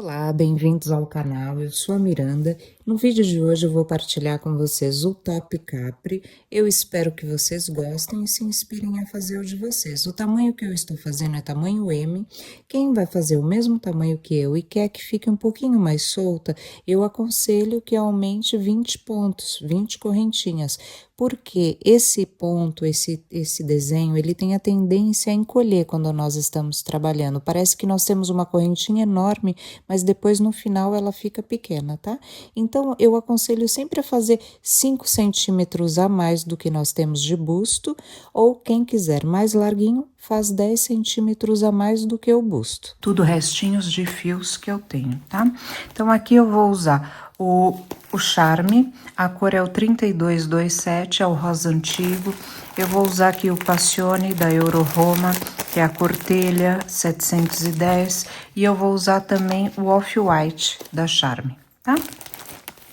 Olá, bem-vindos ao canal. Eu sou a Miranda. No vídeo de hoje eu vou partilhar com vocês o top capri. Eu espero que vocês gostem e se inspirem a fazer o de vocês. O tamanho que eu estou fazendo é tamanho M. Quem vai fazer o mesmo tamanho que eu e quer que fique um pouquinho mais solta, eu aconselho que aumente 20 pontos, 20 correntinhas. Porque esse ponto, esse desenho, ele tem a tendência a encolher quando nós estamos trabalhando. Parece que nós temos uma correntinha enorme, mas depois no final ela fica pequena, tá? Então, eu aconselho sempre a fazer 5 centímetros a mais do que nós temos de busto, ou quem quiser mais larguinho, faz 10 centímetros a mais do que o busto. Tudo restinhos de fios que eu tenho, tá? Então, aqui eu vou usar o Charme, a cor é o 3227, é o rosa antigo. Eu vou usar aqui o Passione da Euro Roma, que é a cor telha 710, e eu vou usar também o Off-White da Charme, tá?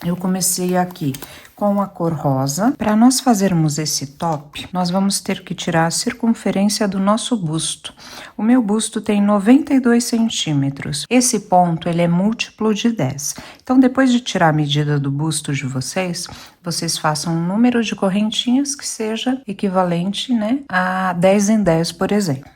Eu comecei aqui com a cor rosa. Para nós fazermos esse top, nós vamos ter que tirar a circunferência do nosso busto. O meu busto tem 92 centímetros. Esse ponto, ele é múltiplo de 10. Então, depois de tirar a medida do busto de vocês, vocês façam um número de correntinhas que seja equivalente, né, a 10 em 10, por exemplo.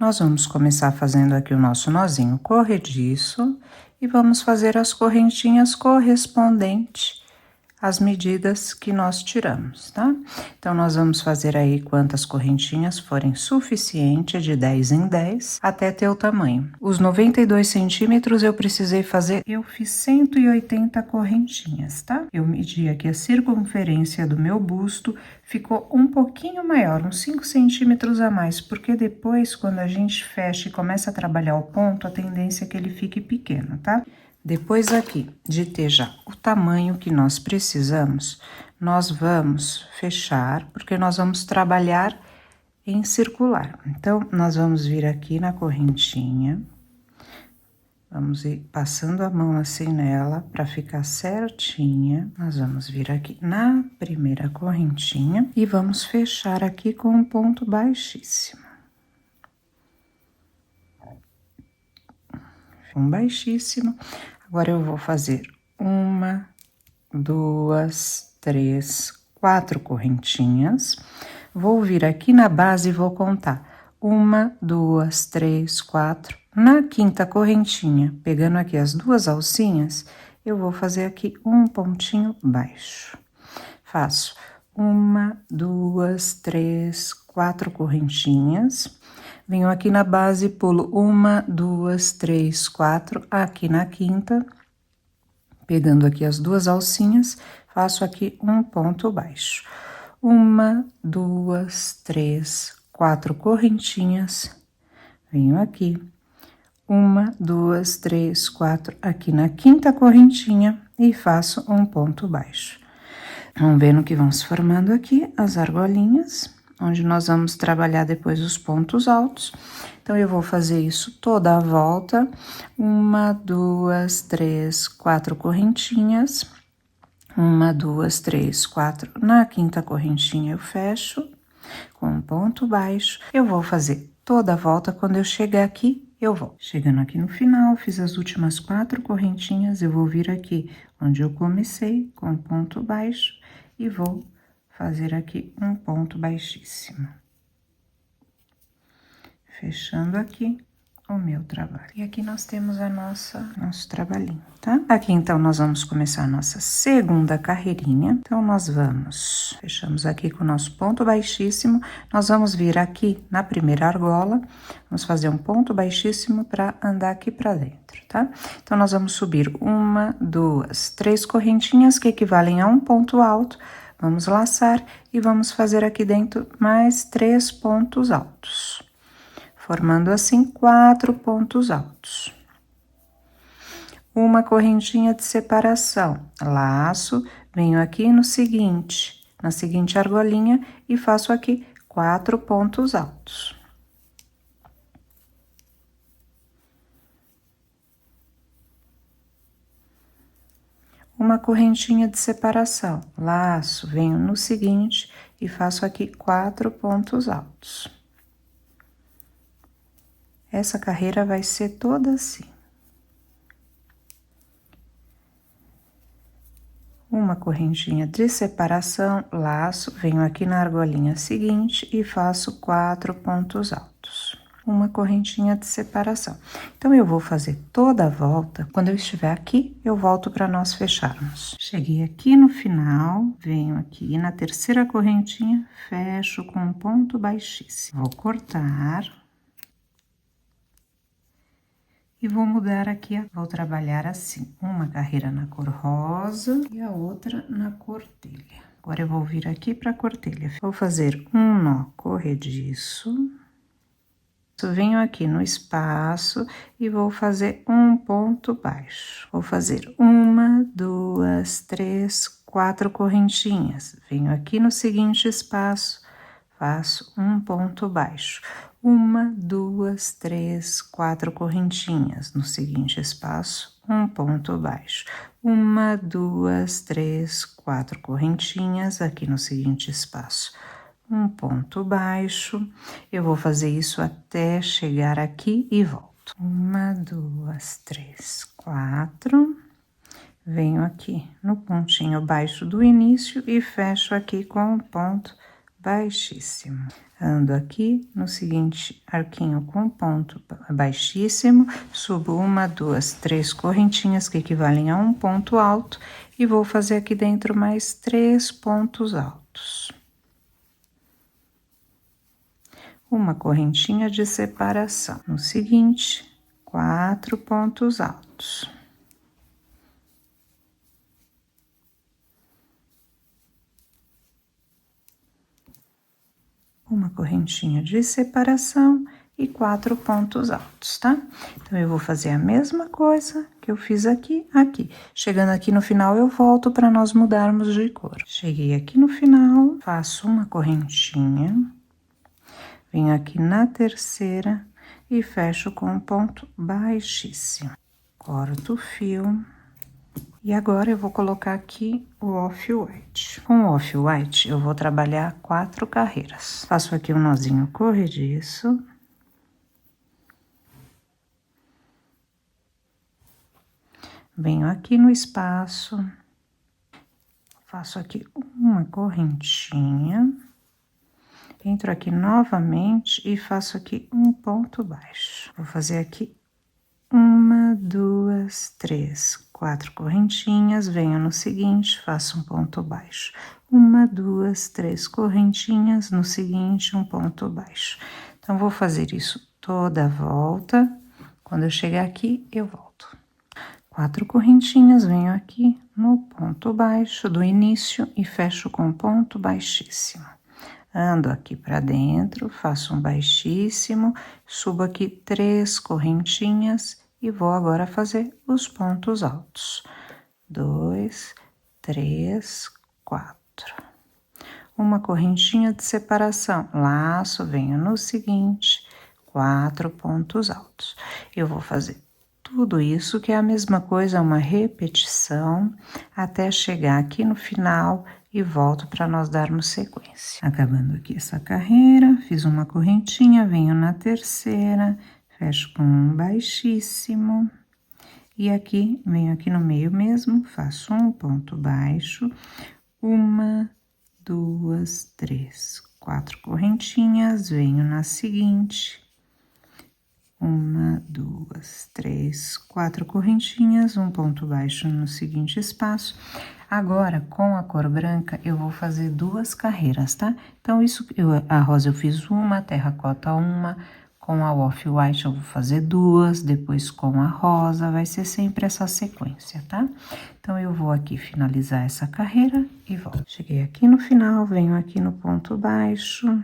Nós vamos começar fazendo aqui o nosso nozinho corrediço e vamos fazer as correntinhas correspondentes às medidas que nós tiramos, tá? Então, nós vamos fazer aí quantas correntinhas forem suficiente, de 10 em 10, até ter o tamanho. Os 92 centímetros eu precisei fazer, eu fiz 180 correntinhas, tá? Eu medi aqui a circunferência do meu busto, ficou um pouquinho maior, uns 5 centímetros a mais, porque depois, quando a gente fecha e começa a trabalhar o ponto, a tendência é que ele fique pequeno, tá? Depois aqui de ter já o tamanho que nós precisamos, nós vamos fechar, porque nós vamos trabalhar em circular. Então, nós vamos vir aqui na correntinha, vamos ir passando a mão assim nela para ficar certinha. Nós vamos vir aqui na primeira correntinha e vamos fechar aqui com um ponto baixíssimo. Um baixíssimo. Agora eu vou fazer 1, 2, 3, 4 correntinhas. Vou vir aqui na base e vou contar 1, 2, 3, 4. Na quinta correntinha, pegando aqui as duas alcinhas, eu vou fazer aqui um pontinho baixo. Faço 1, 2, 3, 4 correntinhas. Venho aqui na base, pulo 1, 2, 3, 4, aqui na quinta, pegando aqui as duas alcinhas, faço aqui um ponto baixo. 1, 2, 3, 4 correntinhas, venho aqui, 1, 2, 3, 4, aqui na quinta correntinha e faço um ponto baixo. Vamos ver no que vão se formando aqui as argolinhas, onde nós vamos trabalhar depois os pontos altos. Então, eu vou fazer isso toda a volta, 1, 2, 3, 4 correntinhas, 1, 2, 3, 4, na quinta correntinha eu fecho com um ponto baixo. Eu vou fazer toda a volta, quando eu chegar aqui, eu volto. Chegando aqui no final, fiz as últimas 4 correntinhas, eu vou vir aqui onde eu comecei, com ponto baixo, e vou fazer aqui um ponto baixíssimo. Fechando aqui o meu trabalho. E aqui nós temos nosso trabalhinho, tá? Aqui, então, nós vamos começar a nossa segunda carreirinha. Então, nós fechamos aqui com o nosso ponto baixíssimo, nós vamos vir aqui na primeira argola, vamos fazer um ponto baixíssimo para andar aqui para dentro, tá? Então, nós vamos subir 1, 2, 3 correntinhas que equivalem a um ponto alto, vamos laçar e vamos fazer aqui dentro mais 3 pontos altos, formando assim 4 pontos altos. Uma correntinha de separação, laço, venho aqui na seguinte argolinha e faço aqui 4 pontos altos. Uma correntinha de separação, laço, venho no seguinte e faço aqui 4 pontos altos. Essa carreira vai ser toda assim. uma correntinha de separação, laço, venho aqui na argolinha seguinte e faço 4 pontos altos. Uma correntinha de separação. Então, eu vou fazer toda a volta. Quando eu estiver aqui, eu volto para nós fecharmos. Cheguei aqui no final, venho aqui na terceira correntinha, fecho com um ponto baixíssimo. Vou cortar. E vou mudar aqui, vou trabalhar assim, uma carreira na cor rosa e a outra na cor telha. Agora, eu vou vir aqui para a cor telha. Vou fazer um nó corrediço. Venho aqui no espaço e vou fazer um ponto baixo. Vou fazer 1, 2, 3, 4 correntinhas. Venho aqui no seguinte espaço, faço um ponto baixo. 1, 2, 3, 4 correntinhas. No seguinte espaço, um ponto baixo. 1, 2, 3, 4 correntinhas. Aqui no seguinte espaço, um ponto baixo. Eu vou fazer isso até chegar aqui e volto. 1, 2, 3, 4. Venho aqui no pontinho baixo do início e fecho aqui com um ponto baixíssimo. Ando aqui no seguinte arquinho com ponto baixíssimo, subo 1, 2, 3 correntinhas que equivalem a um ponto alto e vou fazer aqui dentro mais 3 pontos altos. Uma correntinha de separação. No seguinte, 4 pontos altos. Uma correntinha de separação e 4 pontos altos, tá? Então, eu vou fazer a mesma coisa que eu fiz aqui, aqui. Chegando aqui no final, eu volto para nós mudarmos de cor. Cheguei aqui no final, faço uma correntinha. Venho aqui na terceira e fecho com um ponto baixíssimo. Corto o fio. E agora, eu vou colocar aqui o off-white. Com o off-white, eu vou trabalhar 4 carreiras. Faço aqui um nozinho corrediço. Venho aqui no espaço. Faço aqui uma correntinha. Entro aqui novamente e faço aqui um ponto baixo. Vou fazer aqui 1, 2, 3, 4 correntinhas. Venho no seguinte, faço um ponto baixo. 1, 2, 3 correntinhas. No seguinte, um ponto baixo. Então, vou fazer isso toda a volta. Quando eu chegar aqui, eu volto. 4 correntinhas, venho aqui no ponto baixo do início e fecho com um ponto baixíssimo. Ando aqui para dentro, faço um baixíssimo, subo aqui 3 correntinhas e vou agora fazer os pontos altos. 2, 3, 4. Uma correntinha de separação, laço, venho no seguinte, 4 pontos altos. Eu vou fazer tudo isso, que é a mesma coisa, uma repetição, até chegar aqui no final e volto para nós darmos sequência. Acabando aqui essa carreira, fiz uma correntinha, venho na terceira, fecho com um baixíssimo. E aqui, venho aqui no meio mesmo, faço um ponto baixo, 1, 2, 3, 4 correntinhas, venho na seguinte. 1, 2, 3, 4 correntinhas, um ponto baixo no seguinte espaço. Agora, com a cor branca, eu vou fazer 2 carreiras, tá? Então, a rosa eu fiz uma, terracota uma, com a off-white eu vou fazer 2, depois com a rosa, vai ser sempre essa sequência, tá? Então, eu vou aqui finalizar essa carreira e volto. Cheguei aqui no final, venho aqui no ponto baixo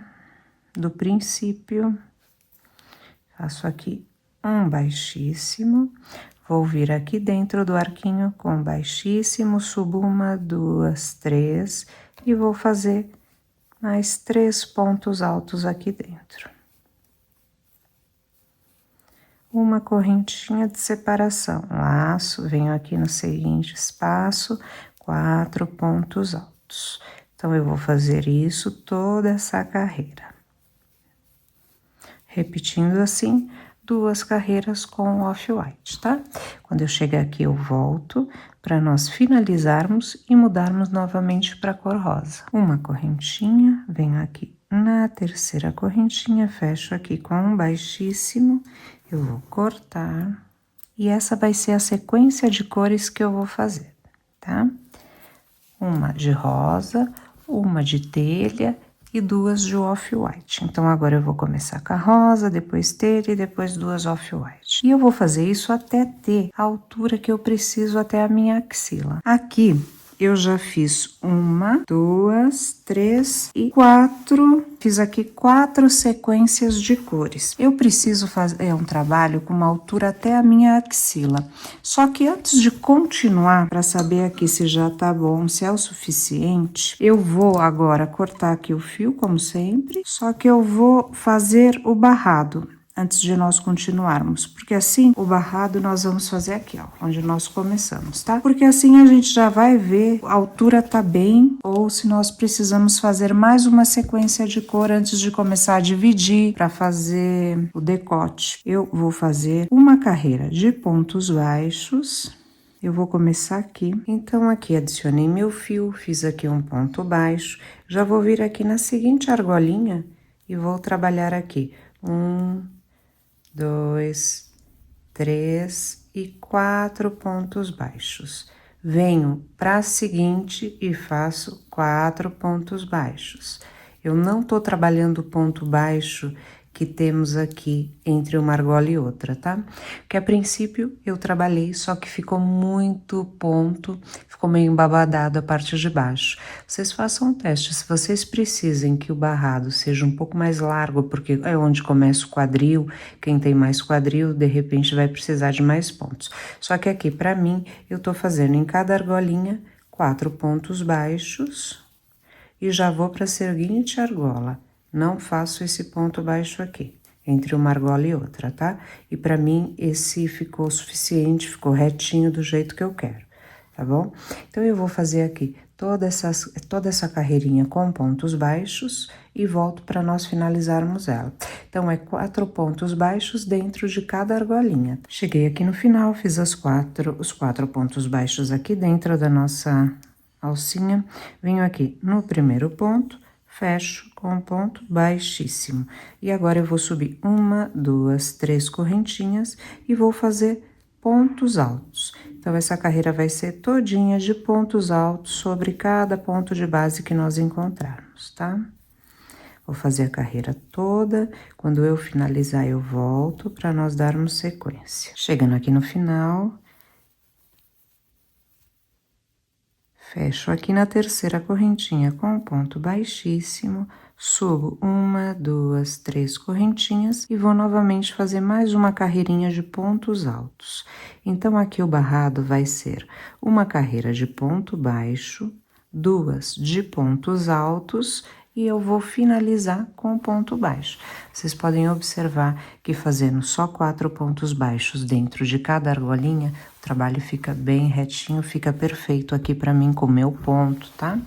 do princípio. Faço aqui um baixíssimo, vou vir aqui dentro do arquinho com baixíssimo, subo 1, 2, 3 e vou fazer mais 3 pontos altos aqui dentro. Uma correntinha de separação, laço, venho aqui no seguinte espaço, 4 pontos altos. Então, eu vou fazer isso toda essa carreira. Repetindo assim, 2 carreiras com off-white, tá? Quando eu chegar aqui, eu volto para nós finalizarmos e mudarmos novamente para cor rosa. Uma correntinha, venho aqui na terceira correntinha, fecho aqui com um baixíssimo, eu vou cortar, e essa vai ser a sequência de cores que eu vou fazer, tá? Uma de rosa, uma de telha e 2 de off-white. Então, agora eu vou começar com a rosa, depois telha e depois 2 off-white. E eu vou fazer isso até ter a altura que eu preciso até a minha axila. Aqui, eu já fiz 1, 2, 3 e 4. Fiz aqui 4 sequências de cores. Eu preciso fazer um trabalho com uma altura até a minha axila. Só que antes de continuar, para saber aqui se já tá bom, se é o suficiente, eu vou agora cortar aqui o fio, como sempre. Só que eu vou fazer o barrado antes de nós continuarmos, porque assim o barrado nós vamos fazer aqui, ó, onde nós começamos, tá? Porque assim a gente já vai ver a altura tá bem, ou se nós precisamos fazer mais uma sequência de cor antes de começar a dividir para fazer o decote. Eu vou fazer uma carreira de pontos baixos. Eu vou começar aqui, então aqui adicionei meu fio, fiz aqui um ponto baixo, já vou vir aqui na seguinte argolinha e vou trabalhar aqui 1, 2, 3 e 4 pontos baixos. Venho para a seguinte e faço 4 pontos baixos. Eu não tô trabalhando ponto baixo que temos aqui entre uma argola e outra, tá? Que a princípio eu trabalhei, só que ficou muito ponto, ficou meio embabadado a parte de baixo. Vocês façam um teste, se vocês precisem que o barrado seja um pouco mais largo, porque é onde começa o quadril, quem tem mais quadril, de repente vai precisar de mais pontos. Só que aqui, pra mim, eu tô fazendo em cada argolinha 4 pontos baixos e já vou pra seguinte argola. Não faço esse ponto baixo aqui, entre uma argola e outra, tá? E pra mim, esse ficou suficiente, ficou retinho do jeito que eu quero, tá bom? Então, eu vou fazer aqui toda essa carreirinha com pontos baixos e volto para nós finalizarmos ela. Então, é 4 pontos baixos dentro de cada argolinha. Cheguei aqui no final, fiz os 4 pontos baixos aqui dentro da nossa alcinha. Venho aqui no primeiro ponto, fecho com um ponto baixíssimo. E agora eu vou subir 1, 2, 3 correntinhas e vou fazer pontos altos. Então, essa carreira vai ser todinha de pontos altos sobre cada ponto de base que nós encontrarmos, tá? Vou fazer a carreira toda, quando eu finalizar eu volto para nós darmos sequência. Chegando aqui no final, fecho aqui na terceira correntinha com um ponto baixíssimo, subo 1, 2, 3 correntinhas e vou novamente fazer mais uma carreirinha de pontos altos. Então, aqui o barrado vai ser uma carreira de ponto baixo, 2 de pontos altos e eu vou finalizar com ponto baixo. Vocês podem observar que fazendo só 4 pontos baixos dentro de cada argolinha, o trabalho fica bem retinho, fica perfeito aqui pra mim com o meu ponto, tá?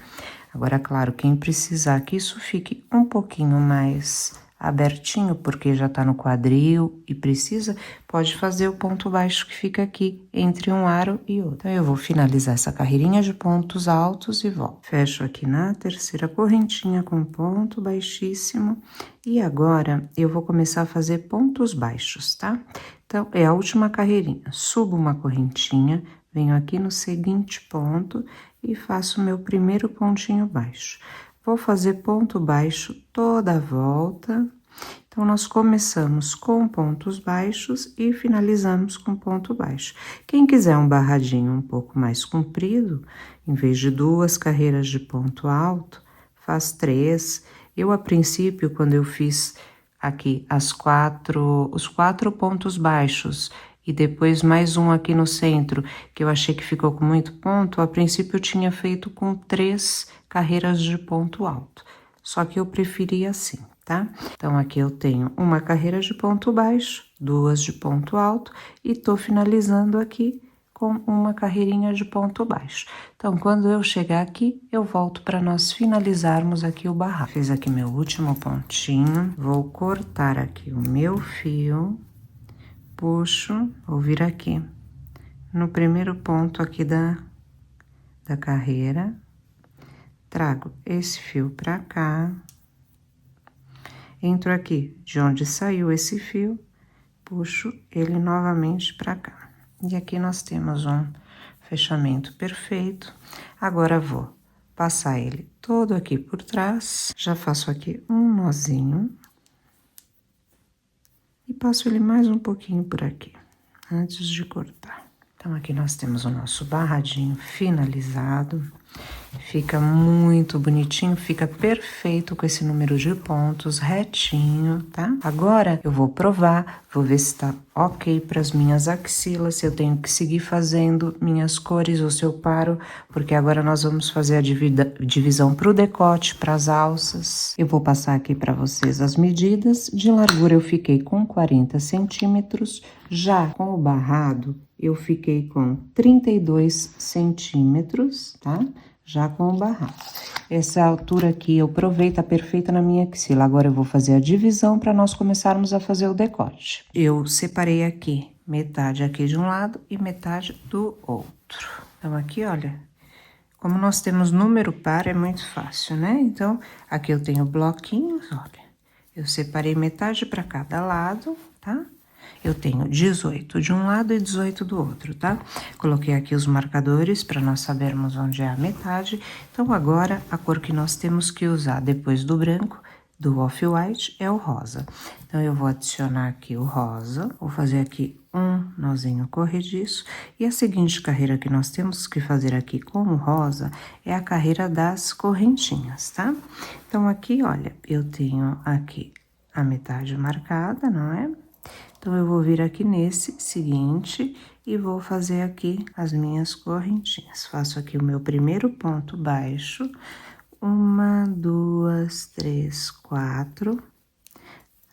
Agora, claro, quem precisar que isso fique um pouquinho mais abertinho, porque já tá no quadril e precisa, pode fazer o ponto baixo que fica aqui entre um aro e outro. Então, eu vou finalizar essa carreirinha de pontos altos e volto. Fecho aqui na terceira correntinha com ponto baixíssimo e agora eu vou começar a fazer pontos baixos, tá? Então, é a última carreirinha. Subo uma correntinha, venho aqui no seguinte ponto e faço meu primeiro pontinho baixo. Vou fazer ponto baixo toda a volta. Então, nós começamos com pontos baixos e finalizamos com ponto baixo. Quem quiser um barradinho um pouco mais comprido, em vez de 2 carreiras de ponto alto, faz 3. Eu, a princípio, quando eu fiz aqui os 4 pontos baixos e depois mais um aqui no centro, que eu achei que ficou com muito ponto, a princípio eu tinha feito com 3 carreiras de ponto alto, só que eu preferi assim, tá? Então, aqui eu tenho uma carreira de ponto baixo, 2 de ponto alto e tô finalizando aqui com uma carreirinha de ponto baixo. Então, quando eu chegar aqui, eu volto para nós finalizarmos aqui o barrado. Fiz aqui meu último pontinho, vou cortar aqui o meu fio puxo, vou vir aqui no primeiro ponto aqui da carreira, trago esse fio pra cá, entro aqui de onde saiu esse fio, puxo ele novamente pra cá. E aqui nós temos um fechamento perfeito. Agora vou passar ele todo aqui por trás, já faço aqui um nozinho e passo ele mais um pouquinho por aqui, antes de cortar. Então, aqui nós temos o nosso barradinho finalizado. Fica muito bonitinho, fica perfeito com esse número de pontos retinho, tá? Agora eu vou provar, vou ver se tá ok para as minhas axilas, se eu tenho que seguir fazendo minhas cores ou se eu paro, porque agora nós vamos fazer a divisão pro decote, pras alças. Eu vou passar aqui para vocês as medidas. De largura eu fiquei com 40 centímetros, já com o barrado eu fiquei com 32 centímetros, tá? Já com o barrado. Essa altura aqui eu provei, tá perfeita na minha axila. Agora eu vou fazer a divisão para nós começarmos a fazer o decote. Eu separei aqui metade aqui de um lado e metade do outro. Então, aqui, olha, como nós temos número par, é muito fácil, né? Então, aqui eu tenho bloquinhos, olha. Eu separei metade para cada lado, tá? Eu tenho 18 de um lado e 18 do outro, tá? Coloquei aqui os marcadores para nós sabermos onde é a metade. Então, agora, a cor que nós temos que usar depois do branco, do off-white, é o rosa. Então, eu vou adicionar aqui o rosa, vou fazer aqui um nozinho corrediço. E a seguinte carreira que nós temos que fazer aqui com o rosa é a carreira das correntinhas, tá? Então, aqui, olha, eu tenho aqui a metade marcada, não é? Então, eu vou vir aqui nesse seguinte e vou fazer aqui as minhas correntinhas. Faço aqui o meu primeiro ponto baixo, 1, 2, 3, 4.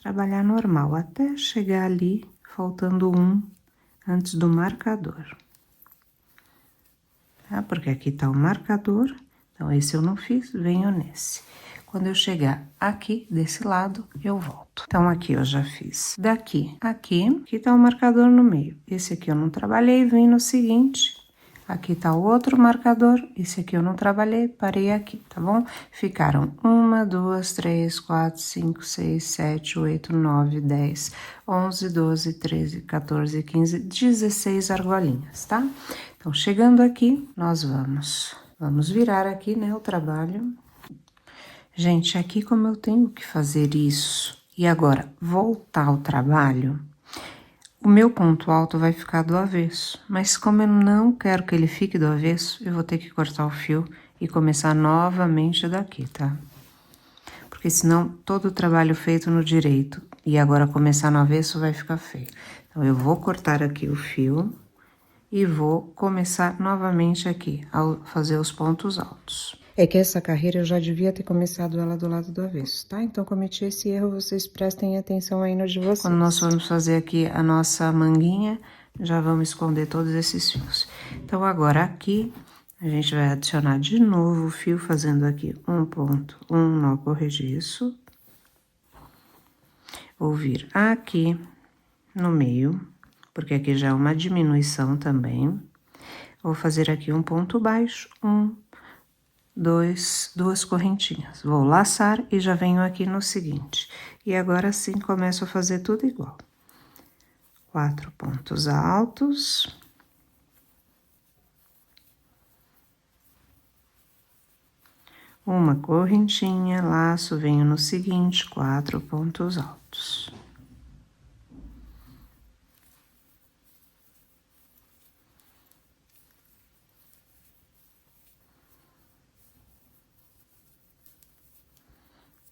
Trabalhar normal até chegar ali, faltando um antes do marcador. Tá? Porque aqui tá o marcador, então esse eu não fiz, venho nesse. Quando eu chegar aqui, desse lado, eu volto. Então, aqui eu já fiz daqui, aqui tá o marcador no meio. Esse aqui eu não trabalhei, vim no seguinte. Aqui tá o outro marcador, esse aqui eu não trabalhei, parei aqui, tá bom? Ficaram 1, 2, 3, 4, 5, 6, 7, 8, 9, 10, 11, 12, 13, 14, 15, 16 argolinhas, tá? Então, chegando aqui, nós vamos virar aqui, né, o trabalho. Gente, aqui como eu tenho que fazer isso e agora voltar ao trabalho, o meu ponto alto vai ficar do avesso. Mas como eu não quero que ele fique do avesso, eu vou ter que cortar o fio e começar novamente daqui, tá? Porque senão todo o trabalho feito no direito e agora começar no avesso vai ficar feio. Então, eu vou cortar aqui o fio e vou começar novamente aqui, ao fazer os pontos altos. É que essa carreira eu já devia ter começado ela do lado do avesso, tá? Então, cometi esse erro, vocês prestem atenção aí no de vocês. Quando nós formos fazer aqui a nossa manguinha, já vamos esconder todos esses fios. Então, agora aqui, a gente vai adicionar de novo o fio, fazendo aqui um ponto, um nó corrediço. Vou vir aqui no meio, porque aqui já é uma diminuição também. Vou fazer aqui um ponto baixo, duas correntinhas. Vou laçar e já venho aqui no seguinte. E agora sim começo a fazer tudo igual. 4 pontos altos. Uma correntinha, laço, venho no seguinte, 4 pontos altos.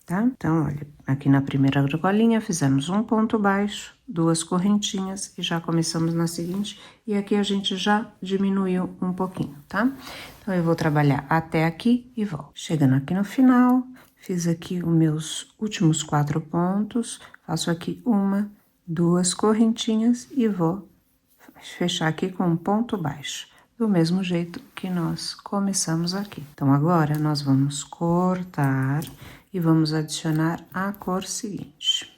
Tá? Então, olha, aqui na primeira argolinha fizemos um ponto baixo, 2 correntinhas e já começamos na seguinte, e aqui a gente já diminuiu um pouquinho, tá? Então, eu vou trabalhar até aqui e volto. Chegando aqui no final, fiz aqui os meus últimos 4 pontos, faço aqui 1, 2 correntinhas e vou fechar aqui com um ponto baixo, do mesmo jeito que nós começamos aqui. Então, agora, nós vamos cortar e vamos adicionar a cor seguinte.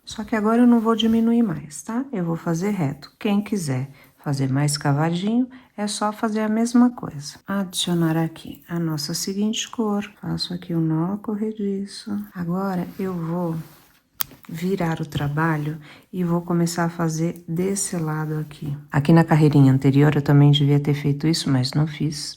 Só que agora eu não vou diminuir mais, tá? Eu vou fazer reto. Quem quiser fazer mais cavadinho, é só fazer a mesma coisa. Adicionar aqui a nossa seguinte cor. Faço aqui um nó corrediço. Agora eu vou virar o trabalho e vou começar a fazer desse lado aqui. Aqui na carreirinha anterior eu também devia ter feito isso, mas não fiz.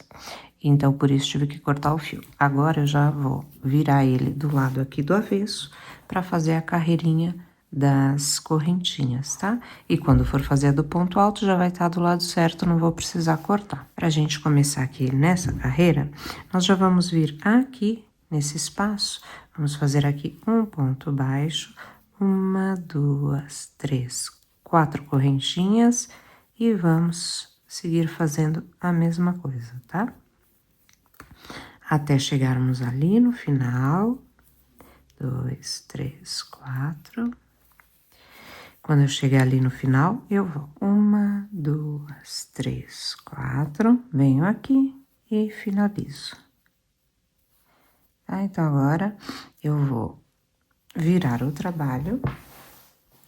Então, por isso tive que cortar o fio. Agora eu já vou virar ele do lado aqui do avesso para fazer a carreirinha das correntinhas, tá? E quando for fazer a do ponto alto, já vai estar do lado certo, não vou precisar cortar. Pra gente começar aqui nessa carreira, nós já vamos vir aqui nesse espaço, vamos fazer aqui um ponto baixo, 1, 2, 3, 4 correntinhas e vamos seguir fazendo a mesma coisa, tá? Até chegarmos ali no final. 2, 3, 4. Quando eu chegar ali no final, eu vou 1, 2, 3, 4. Venho aqui e finalizo. Tá? Então, agora eu vou virar o trabalho.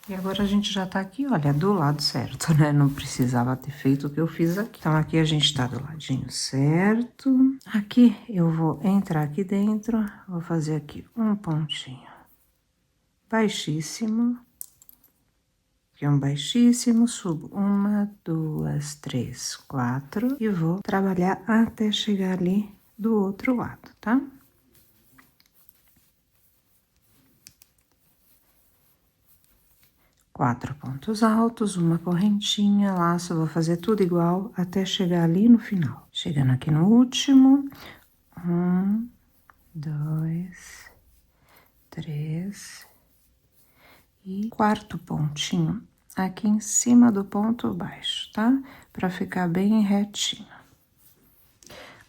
E agora a gente já tá aqui, olha, do lado certo, né? Não precisava ter feito o que eu fiz aqui. Então, aqui a gente tá do ladinho certo. Aqui eu vou entrar aqui dentro, vou fazer aqui um pontinho baixíssimo. Aqui um baixíssimo, subo 1, 2, 3, 4 e vou trabalhar até chegar ali do outro lado, tá? Quatro pontos altos, uma correntinha, laço, vou fazer tudo igual até chegar ali no final. Chegando aqui no último, 1, 2, 3 e quarto pontinho aqui em cima do ponto baixo, tá? Pra ficar bem retinho.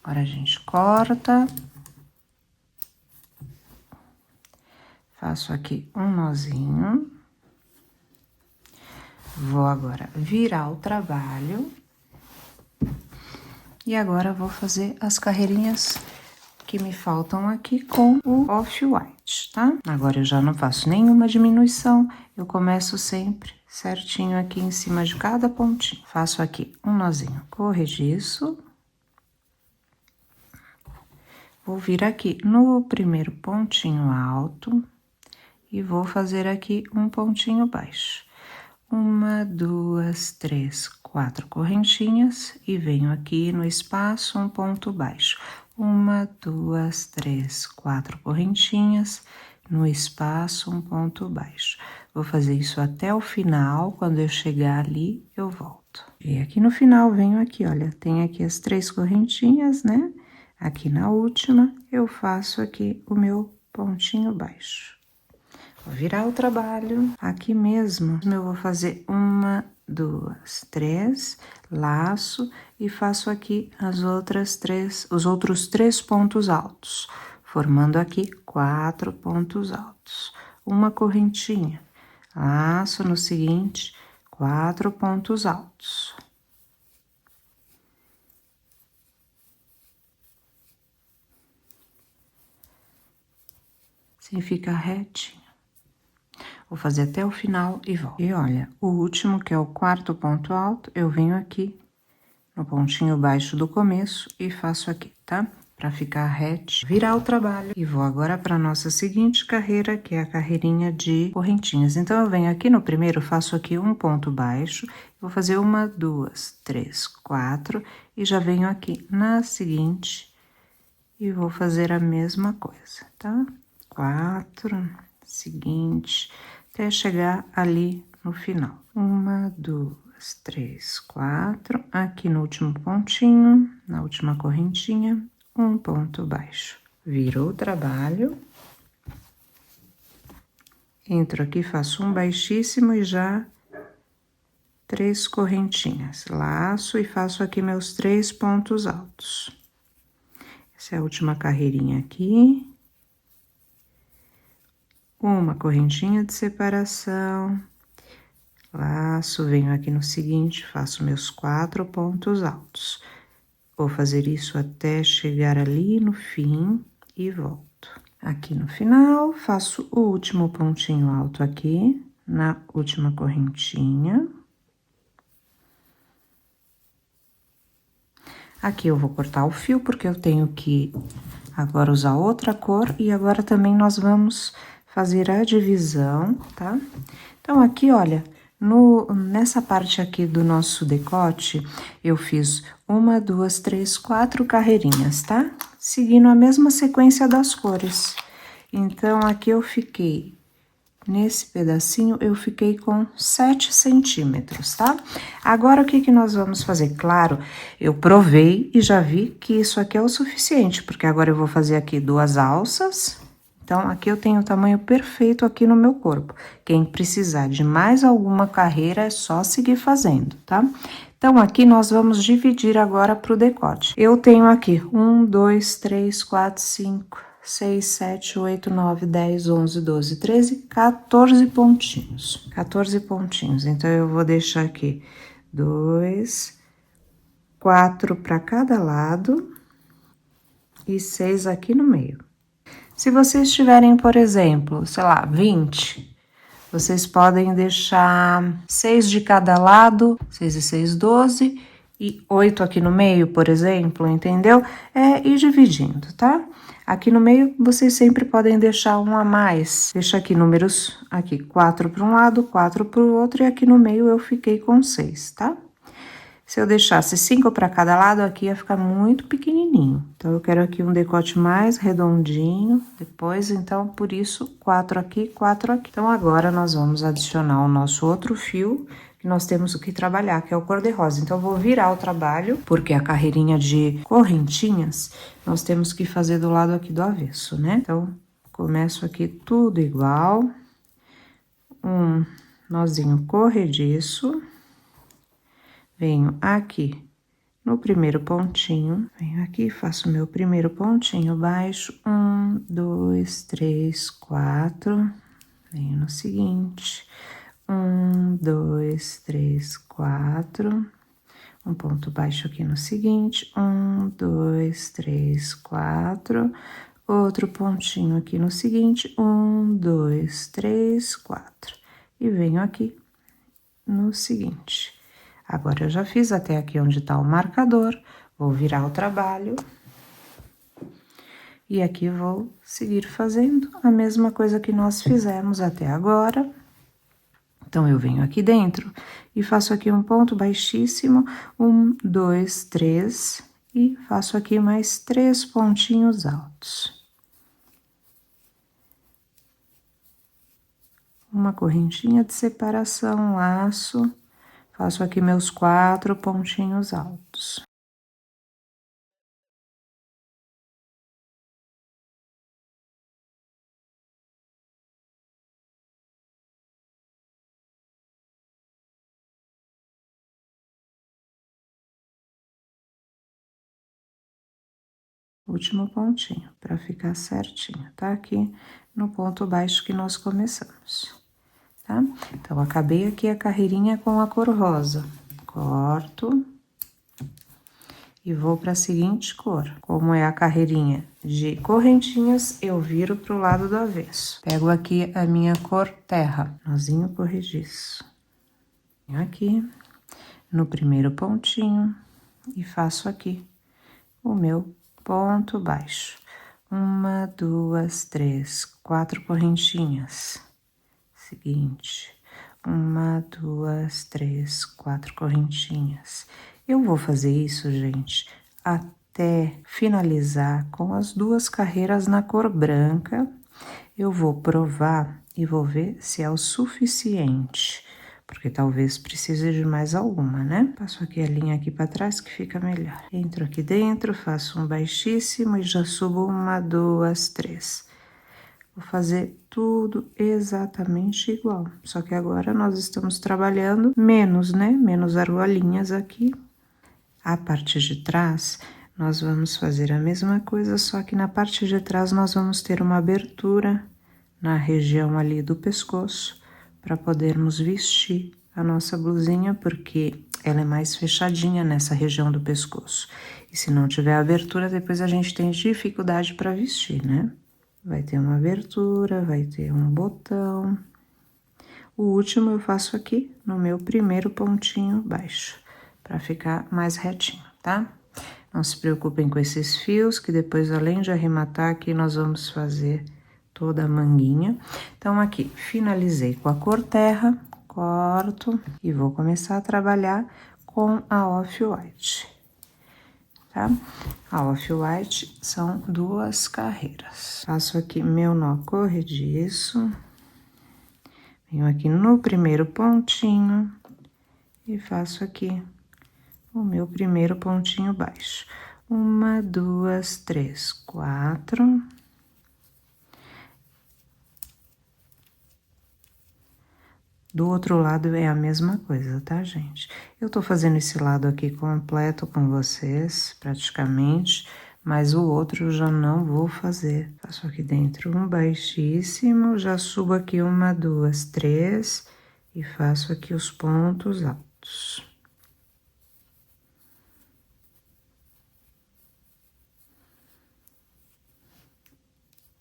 Agora a gente corta. Faço aqui um nozinho. Vou agora virar o trabalho. E agora vou fazer as carreirinhas que me faltam aqui com o off-white, tá? Agora eu já não faço nenhuma diminuição, eu começo sempre certinho aqui em cima de cada pontinho. Faço aqui um nozinho corrediço. Vou vir aqui no primeiro pontinho alto e vou fazer aqui um pontinho baixo. 1, 2, 3, 4 correntinhas e venho aqui no espaço um ponto baixo. 1, 2, 3, 4 correntinhas, no espaço um ponto baixo. Vou fazer isso até o final, quando eu chegar ali, eu volto. E aqui no final, venho aqui, olha, tem aqui as 3 correntinhas, né? Aqui na última, eu faço aqui o meu pontinho baixo. Vou virar o trabalho, aqui mesmo, eu vou fazer 1, 2, 3, laço e faço aqui os outros 3 pontos altos, formando aqui 4 pontos altos. Uma correntinha, laço no seguinte, 4 pontos altos. Assim fica retinho. Vou fazer até o final e volto. E olha, o último, que é o quarto ponto alto, eu venho aqui no pontinho baixo do começo e faço aqui, tá? Pra ficar reto, virar o trabalho. E vou agora pra nossa seguinte carreira, que é a carreirinha de correntinhas. Então, eu venho aqui no primeiro, faço aqui um ponto baixo, vou fazer 1, 2, 3, 4, e já venho aqui na seguinte e vou fazer a mesma coisa, tá? 4, seguinte, até chegar ali no final. 1, 2, 3, 4. Aqui no último pontinho, na última correntinha, um ponto baixo. Virou o trabalho. Entro aqui, faço um baixíssimo e já 3 correntinhas. Laço e faço aqui meus 3 pontos altos. Essa é a última carreirinha aqui. Uma correntinha de separação, laço, venho aqui no seguinte, faço meus 4 pontos altos. Vou fazer isso até chegar ali no fim e volto. Aqui no final, faço o último pontinho alto aqui, na última correntinha. Aqui eu vou cortar o fio, porque eu tenho que agora usar outra cor, e agora também nós vamos fazer a divisão, tá? Então, aqui, olha, nessa parte aqui do nosso decote, eu fiz 1, 2, 3, 4 carreirinhas, tá? Seguindo a mesma sequência das cores. Então, aqui eu fiquei, nesse pedacinho, eu fiquei com 7 centímetros, tá? Agora, o que que nós vamos fazer? Claro, eu provei e já vi que isso aqui é o suficiente, porque agora eu vou fazer aqui 2 alças. Então, aqui eu tenho o tamanho perfeito aqui no meu corpo. Quem precisar de mais alguma carreira, é só seguir fazendo, tá? Então, aqui nós vamos dividir agora pro decote. Eu tenho aqui 1, 2, 3, 4, 5, 6, 7, 8, 9, 10, 11, 12, 13, 14 pontinhos. 14 pontinhos. Então, eu vou deixar aqui 2, 4 para cada lado e 6 aqui no meio. Se vocês tiverem, por exemplo, sei lá, 20, vocês podem deixar 6 de cada lado, 6 e 6, 12, e 8 aqui no meio, por exemplo, entendeu? Ir dividindo, tá? Aqui no meio, vocês sempre podem deixar um a mais. Deixa aqui números, aqui, 4 para um lado, 4 para o outro, e aqui no meio eu fiquei com 6, tá? Se eu deixasse 5 para cada lado, aqui ia ficar muito pequenininho. Então, eu quero aqui um decote mais redondinho, depois, então, por isso, 4 aqui, 4 aqui. Então, agora, nós vamos adicionar o nosso outro fio, que nós temos que trabalhar, que é o cor-de-rosa. Então, eu vou virar o trabalho, porque a carreirinha de correntinhas, nós temos que fazer do lado aqui do avesso, né? Então, começo aqui tudo igual. Um nozinho corrediço. Venho aqui no primeiro pontinho, venho aqui, faço meu primeiro pontinho baixo, 1, 2, 3, 4, venho no seguinte, 1, 2, 3, 4, um ponto baixo aqui no seguinte, 1, 2, 3, 4, outro pontinho aqui no seguinte, 1, 2, 3, 4, e venho aqui no seguinte. Agora, eu já fiz até aqui onde tá o marcador, vou virar o trabalho. E aqui vou seguir fazendo a mesma coisa que nós fizemos até agora. Então, eu venho aqui dentro e faço aqui um ponto baixíssimo, 1, 2, 3, e faço aqui mais 3 pontinhos altos. Uma correntinha de separação, laço. Faço aqui meus 4 pontinhos altos. Último pontinho, para ficar certinho, tá? Aqui no ponto baixo que nós começamos, tá? Então, acabei aqui a carreirinha com a cor rosa. Corto. E vou para a seguinte cor. Como é a carreirinha de correntinhas, eu viro pro lado do avesso. Pego aqui a minha cor terra, nozinho corrediço. Venho aqui no primeiro pontinho e faço aqui o meu ponto baixo. 1, 2, 3, 4 correntinhas. Seguinte. 1, 2, 3, 4 correntinhas. Eu vou fazer isso, gente, até finalizar com as 2 carreiras na cor branca. Eu vou provar e vou ver se é o suficiente, porque talvez precise de mais alguma, né? Passo aqui a linha aqui para trás que fica melhor. Entro aqui dentro, faço um baixíssimo e já subo 1, 2, 3. Vou fazer tudo exatamente igual, só que agora nós estamos trabalhando menos, né? Menos argolinhas aqui. A parte de trás, nós vamos fazer a mesma coisa, só que na parte de trás nós vamos ter uma abertura na região ali do pescoço, para podermos vestir a nossa blusinha, porque ela é mais fechadinha nessa região do pescoço. E se não tiver abertura, depois a gente tem dificuldade para vestir, né? Vai ter uma abertura, vai ter um botão. O último eu faço aqui no meu primeiro pontinho baixo, para ficar mais retinho, tá? Não se preocupem com esses fios, que depois, além de arrematar, aqui nós vamos fazer toda a manguinha. Então, aqui, finalizei com a cor terra, corto e vou começar a trabalhar com a off-white, tá? A off-white são 2 carreiras. Faço aqui meu nó corrediço, venho aqui no primeiro pontinho e faço aqui o meu primeiro pontinho baixo. 1, 2, 3, 4. Do outro lado é a mesma coisa, tá, gente? Eu tô fazendo esse lado aqui completo com vocês, praticamente, mas o outro eu já não vou fazer. Faço aqui dentro um baixíssimo, já subo aqui 1, 2, 3 e faço aqui os pontos altos.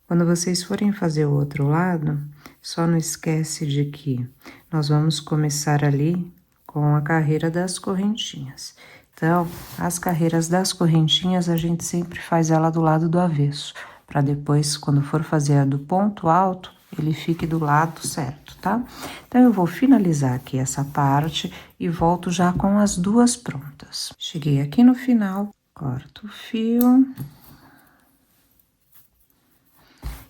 Quando vocês forem fazer o outro lado, só não esquece de que nós vamos começar ali com a carreira das correntinhas. Então, as carreiras das correntinhas, a gente sempre faz ela do lado do avesso, para depois, quando for fazer a do ponto alto, ele fique do lado certo, tá? Então, eu vou finalizar aqui essa parte e volto já com as 2 prontas. Cheguei aqui no final, corto o fio.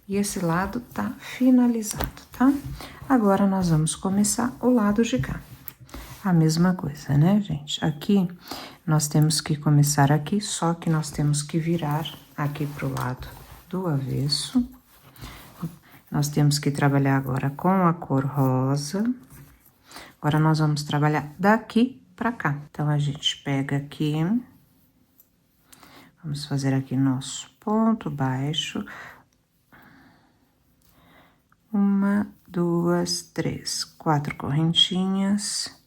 E esse lado tá finalizado, tá? Agora, nós vamos começar o lado de cá. A mesma coisa, né, gente? Aqui, nós temos que começar aqui, só que nós temos que virar aqui pro lado do avesso. Nós temos que trabalhar agora com a cor rosa. Agora, nós vamos trabalhar daqui pra cá. Então, a gente pega aqui, vamos fazer aqui nosso ponto baixo. 1, 2, 3, 4 correntinhas.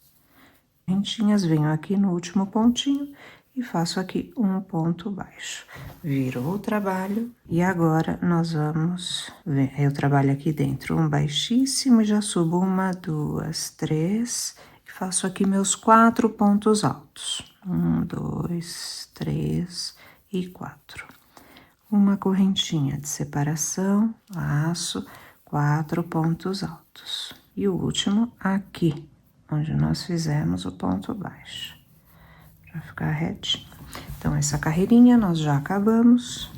Venho aqui no último pontinho e faço aqui um ponto baixo. Virou o trabalho e agora nós vamos ver. Eu trabalho aqui dentro um baixíssimo e já subo 1, 2, 3 e faço aqui meus 4 pontos altos. 1, 2, 3 e 4. Uma correntinha de separação, laço, 4 pontos altos. E o último aqui, onde nós fizemos o ponto baixo, para ficar retinho. Então, essa carreirinha nós já acabamos,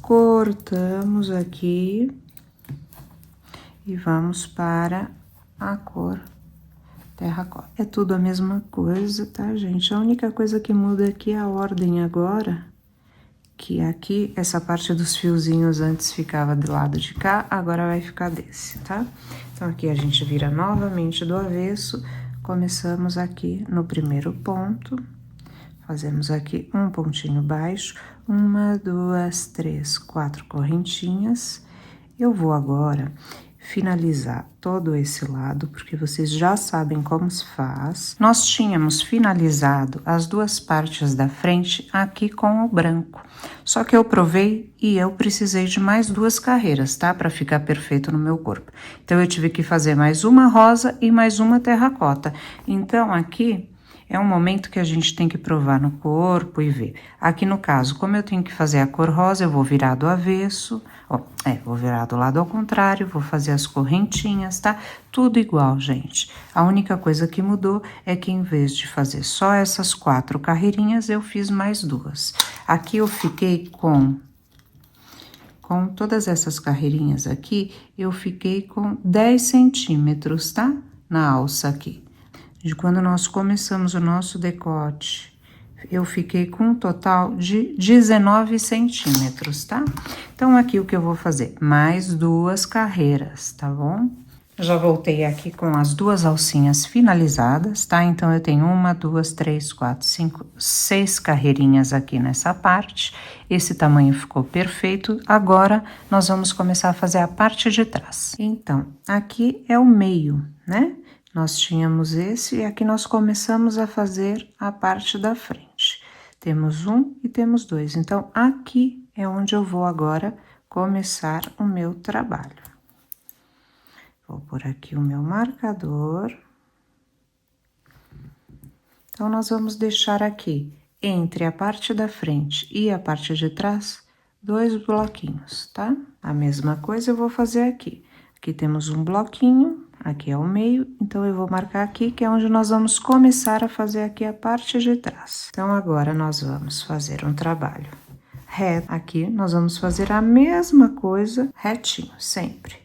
cortamos aqui e vamos para a cor terracota. É tudo a mesma coisa, tá, gente? A única coisa que muda aqui é a ordem agora, que aqui, essa parte dos fiozinhos antes ficava do lado de cá, agora vai ficar desse, tá? Então, aqui a gente vira novamente do avesso, começamos aqui no primeiro ponto, fazemos aqui um pontinho baixo, 1, 2, 3, 4 correntinhas. Eu vou agora finalizar todo esse lado, porque vocês já sabem como se faz. Nós tínhamos finalizado as 2 partes da frente aqui com o branco. Só que eu provei e eu precisei de mais 2 carreiras, tá? Para ficar perfeito no meu corpo. Então, eu tive que fazer mais uma rosa e mais uma terracota. Então, aqui é um momento que a gente tem que provar no corpo e ver. Aqui no caso, como eu tenho que fazer a cor rosa, eu vou virar do avesso, vou virar do lado ao contrário, vou fazer as correntinhas, tá? Tudo igual, gente. A única coisa que mudou é que em vez de fazer só essas 4 carreirinhas, eu fiz mais 2. Aqui eu fiquei com todas essas carreirinhas aqui, eu fiquei com 10 centímetros, tá? Na alça aqui. De quando nós começamos o nosso decote, eu fiquei com um total de 19 centímetros, tá? Então, aqui o que eu vou fazer? Mais 2 carreiras, tá bom? Já voltei aqui com as 2 alcinhas finalizadas, tá? Então, eu tenho 1, 2, 3, 4, 5, 6 carreirinhas aqui nessa parte. Esse tamanho ficou perfeito. Agora, nós vamos começar a fazer a parte de trás. Então, aqui é o meio, né? Nós tínhamos esse e aqui nós começamos a fazer a parte da frente. Temos 1 e temos 2. Então, aqui é onde eu vou agora começar o meu trabalho. Vou pôr aqui o meu marcador. Então, nós vamos deixar aqui, entre a parte da frente e a parte de trás, 2 bloquinhos, tá? A mesma coisa eu vou fazer aqui. Aqui temos um bloquinho, aqui é o meio, então eu vou marcar aqui, que é onde nós vamos começar a fazer aqui a parte de trás. Então, agora nós vamos fazer um trabalho reto. Aqui nós vamos fazer a mesma coisa retinho, sempre.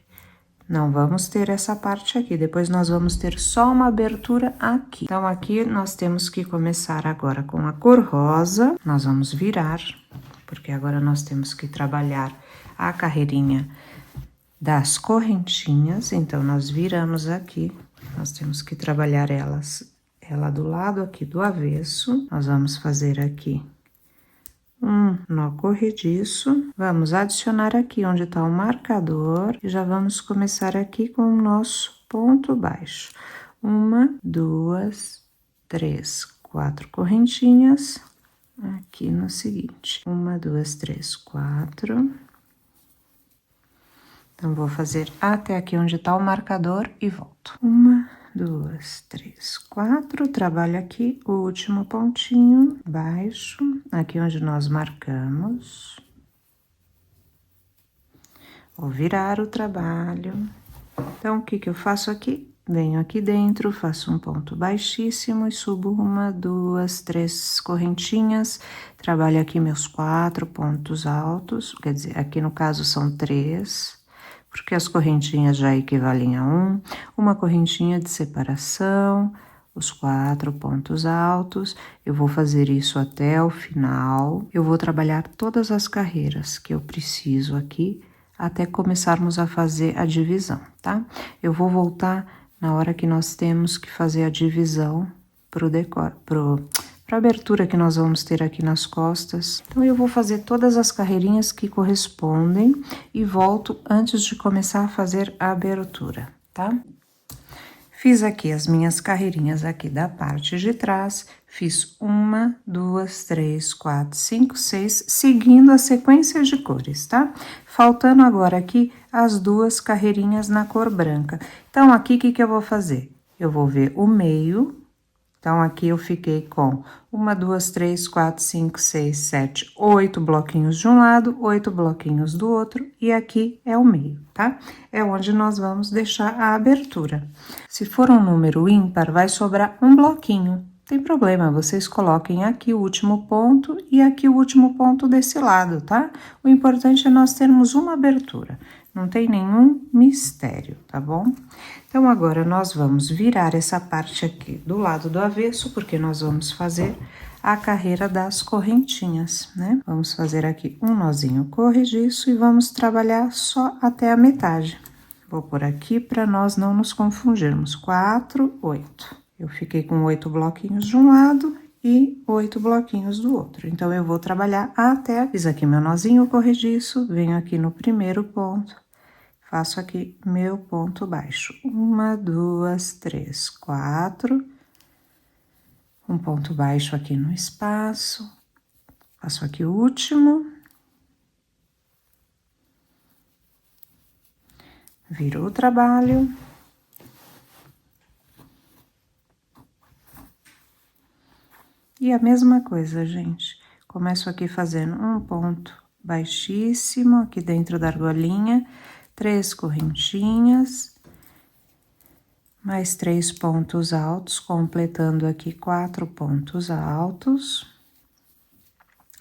Não vamos ter essa parte aqui, depois nós vamos ter só uma abertura aqui. Então, aqui nós temos que começar agora com a cor rosa. Nós vamos virar, porque agora nós temos que trabalhar a carreirinha das correntinhas. Então, nós viramos aqui, nós temos que trabalhar ela do lado aqui do avesso. Nós vamos fazer aqui um nó corrediço, vamos adicionar aqui onde tá o marcador e já vamos começar aqui com o nosso ponto baixo. 1, 2, 3, 4 correntinhas aqui no seguinte. 1, 2, 3, 4. Então, vou fazer até aqui onde tá o marcador e volto. 1, 2, 3, 4, trabalho aqui o último pontinho baixo, aqui onde nós marcamos. Vou virar o trabalho. Então, o que que eu faço aqui? Venho aqui dentro, faço um ponto baixíssimo e subo 1, 2, 3 correntinhas, trabalho aqui meus 4 pontos altos, quer dizer, aqui no caso são 3, porque as correntinhas já equivalem a uma correntinha de separação, os 4 pontos altos. Eu vou fazer isso até o final. Eu vou trabalhar todas as carreiras que eu preciso aqui, até começarmos a fazer a divisão, tá? Eu vou voltar na hora que nós temos que fazer a divisão pra abertura que nós vamos ter aqui nas costas. Então, eu vou fazer todas as carreirinhas que correspondem e volto antes de começar a fazer a abertura, tá? Fiz aqui as minhas carreirinhas aqui da parte de trás, fiz 1, 2, 3, 4, 5, 6, seguindo a sequência de cores, tá? Faltando agora aqui as 2 carreirinhas na cor branca. Então, aqui, o que que eu vou fazer? Eu vou ver o meio. Então, aqui eu fiquei com 1, 2, 3, 4, 5, 6, 7, 8 bloquinhos de um lado, 8 bloquinhos do outro, e aqui é o meio, tá? É onde nós vamos deixar a abertura. Se for um número ímpar, vai sobrar um bloquinho. Tem problema, vocês coloquem aqui o último ponto e aqui o último ponto desse lado, tá? O importante é nós termos uma abertura. Não tem nenhum mistério, tá bom? Então, agora nós vamos virar essa parte aqui do lado do avesso, porque nós vamos fazer a carreira das correntinhas, né? Vamos fazer aqui um nozinho corrediço e vamos trabalhar só até a metade. Vou por aqui para nós não nos confundirmos. 4, 8. Eu fiquei com 8 bloquinhos de um lado e 8 bloquinhos do outro. Então, eu vou trabalhar até... Fiz aqui meu nozinho corrediço, venho aqui no primeiro ponto. Faço aqui meu ponto baixo. 1, 2, 3, 4. Um ponto baixo aqui no espaço. Faço aqui o último. Viro o trabalho. E a mesma coisa, gente. Começo aqui fazendo um ponto baixíssimo aqui dentro da argolinha. 3 correntinhas, mais 3 pontos altos, completando aqui 4 pontos altos.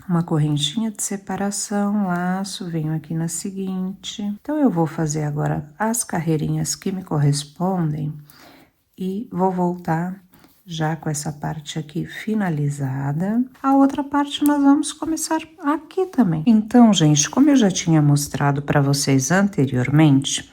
Uma correntinha de separação, laço, venho aqui na seguinte. Então, eu vou fazer agora as carreirinhas que me correspondem e vou voltar já com essa parte aqui finalizada. A outra parte nós vamos começar aqui também. Então, gente, como eu já tinha mostrado para vocês anteriormente,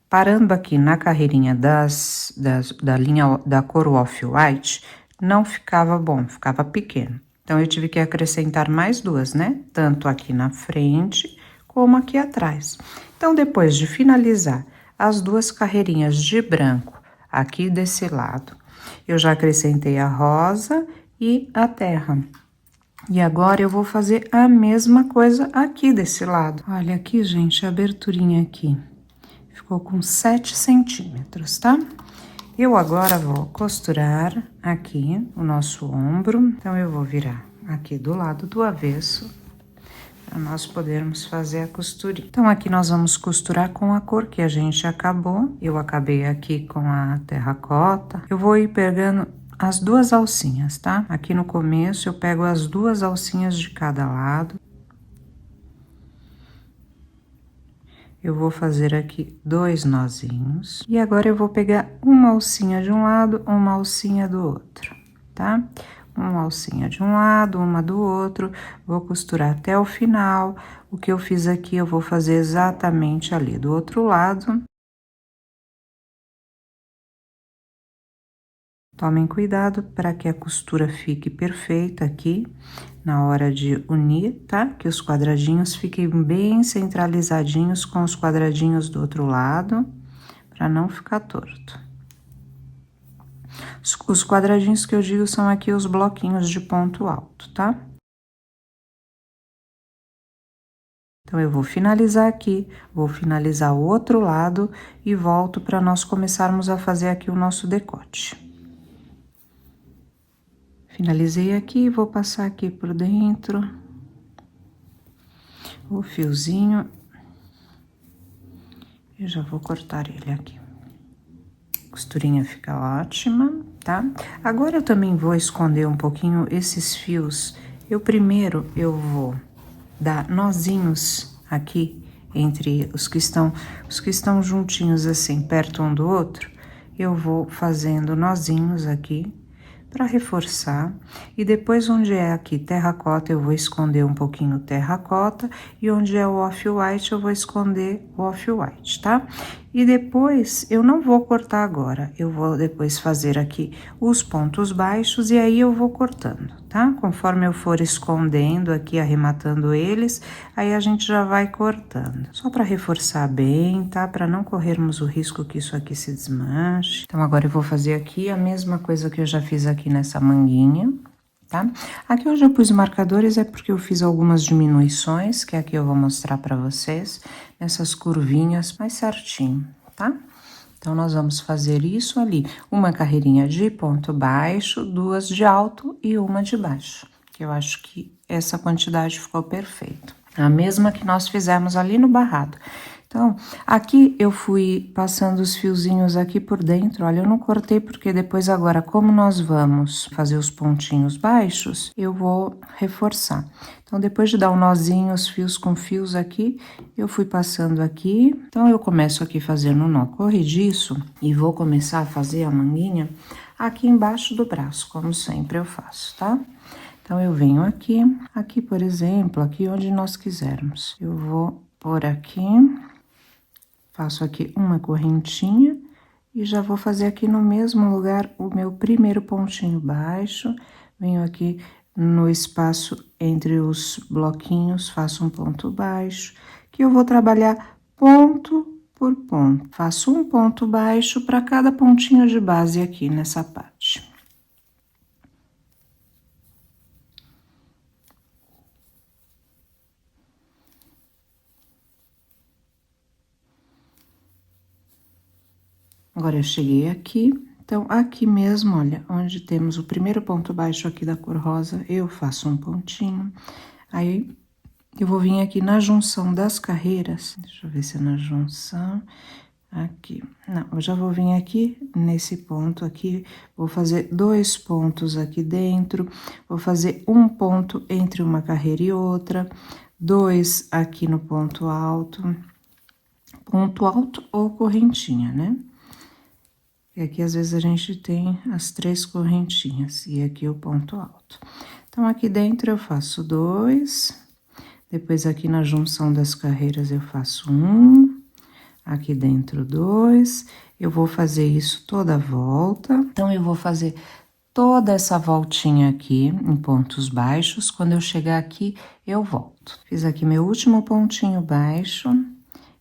parando aqui na carreirinha da linha da cor off-white, não ficava bom, ficava pequeno. Então, eu tive que acrescentar mais 2, né? Tanto aqui na frente, como aqui atrás. Então, depois de finalizar as 2 carreirinhas de branco aqui desse lado, eu já acrescentei a rosa e a terra. E agora, eu vou fazer a mesma coisa aqui desse lado. Olha aqui, gente, a aberturinha aqui. Ficou com 7 centímetros, tá? Eu agora vou costurar aqui o nosso ombro. Então, eu vou virar aqui do lado do avesso, para nós podermos fazer a costurinha. Então, aqui nós vamos costurar com a cor que a gente acabou. Eu acabei aqui com a terracota. Eu vou ir pegando as 2 alcinhas, tá? Aqui no começo, eu pego as 2 alcinhas de cada lado. Eu vou fazer aqui 2 nozinhos. E agora eu vou pegar uma alcinha de um lado, uma alcinha do outro, tá? Uma alcinha de um lado, uma do outro. Vou costurar até o final. O que eu fiz aqui, eu vou fazer exatamente ali do outro lado. Tomem cuidado para que a costura fique perfeita aqui na hora de unir, tá? Que os quadradinhos fiquem bem centralizadinhos com os quadradinhos do outro lado, para não ficar torto. Os quadradinhos que eu digo são aqui os bloquinhos de ponto alto, tá? Então, eu vou finalizar aqui, vou finalizar o outro lado e volto para nós começarmos a fazer aqui o nosso decote. Finalizei aqui, vou passar aqui por dentro o fiozinho e já vou cortar ele aqui. A costurinha fica ótima, tá? Agora eu também vou esconder um pouquinho esses fios. Primeiro eu vou dar nozinhos aqui entre os que estão juntinhos assim, perto um do outro. Eu vou fazendo nozinhos aqui para reforçar, e depois onde é aqui terracota eu vou esconder um pouquinho terracota, e onde é o off-white eu vou esconder o off-white, tá? E depois eu não vou cortar agora, eu vou depois fazer aqui os pontos baixos e aí eu vou cortando, tá? Conforme eu for escondendo aqui, arrematando eles, aí a gente já vai cortando. Só para reforçar bem, tá? Para não corrermos o risco que isso aqui se desmanche. Então agora eu vou fazer aqui a mesma coisa que eu já fiz aqui nessa manguinha, tá? Aqui onde eu pus marcadores é porque eu fiz algumas diminuições, que aqui eu vou mostrar para vocês, nessas curvinhas mais certinho, tá? Então, nós vamos fazer isso ali, uma carreirinha de ponto baixo, 2 de alto e uma de baixo, que eu acho que essa quantidade ficou perfeita. A mesma que nós fizemos ali no barrado. Então, aqui eu fui passando os fiozinhos aqui por dentro, olha, eu não cortei porque depois agora, como nós vamos fazer os pontinhos baixos, eu vou reforçar. Então, depois de dar um nozinho, os fios com fios aqui, eu fui passando aqui. Então, eu começo aqui fazendo um nó corrediço e vou começar a fazer a manguinha aqui embaixo do braço, como sempre eu faço, tá? Então, eu venho aqui, por exemplo, aqui onde nós quisermos. Eu vou pôr aqui, faço aqui uma correntinha e já vou fazer aqui no mesmo lugar o meu primeiro pontinho baixo. Venho aqui no espaço entre os bloquinhos, faço um ponto baixo, que eu vou trabalhar ponto por ponto. Faço um ponto baixo para cada pontinho de base aqui nessa parte. Agora, eu cheguei aqui, então, aqui mesmo, olha, onde temos o primeiro ponto baixo aqui da cor rosa, eu faço um pontinho, aí eu vou vir aqui na junção das carreiras, deixa eu ver se é na junção, aqui, não, eu já vou vir aqui nesse ponto aqui, vou fazer 2 pontos aqui dentro, vou fazer um ponto entre uma carreira e outra, 2 aqui no ponto alto ou correntinha, né? E aqui, às vezes, a gente tem as 3 correntinhas, e aqui o ponto alto. Então, aqui dentro eu faço 2, depois aqui na junção das carreiras eu faço 1, aqui dentro 2, eu vou fazer isso toda a volta. Então, eu vou fazer toda essa voltinha aqui em pontos baixos, quando eu chegar aqui, eu volto. Fiz aqui meu último pontinho baixo.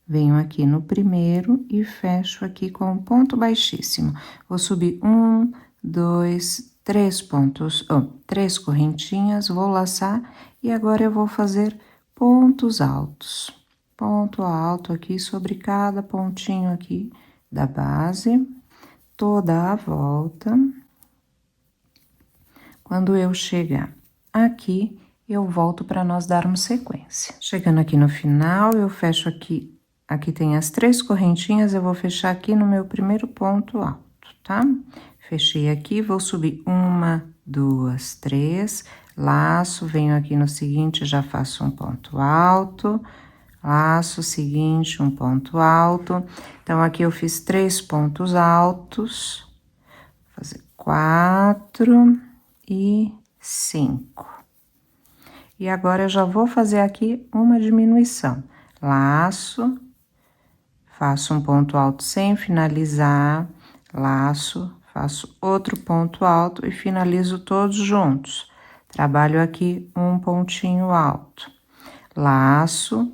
Venho aqui no primeiro e fecho aqui com um ponto baixíssimo. Vou subir 1, 2, 3 pontos, 3 correntinhas, vou laçar e agora eu vou fazer pontos altos. ponto alto aqui sobre cada pontinho aqui da base, toda a volta. Quando eu chegar aqui, eu volto para nós darmos sequência. Chegando aqui no final, eu fecho aqui. Aqui tem as 3 correntinhas, eu vou fechar aqui no meu primeiro ponto alto, tá? Fechei aqui, vou subir 1, 2, 3, laço, venho aqui no seguinte, já faço um ponto alto, laço seguinte, um ponto alto. Então, aqui eu fiz 3 pontos altos, vou fazer 4 e 5. E agora, eu já vou fazer aqui uma diminuição. Laço, faço um ponto alto sem finalizar, laço, faço outro ponto alto e finalizo todos juntos. Trabalho aqui um pontinho alto. Laço,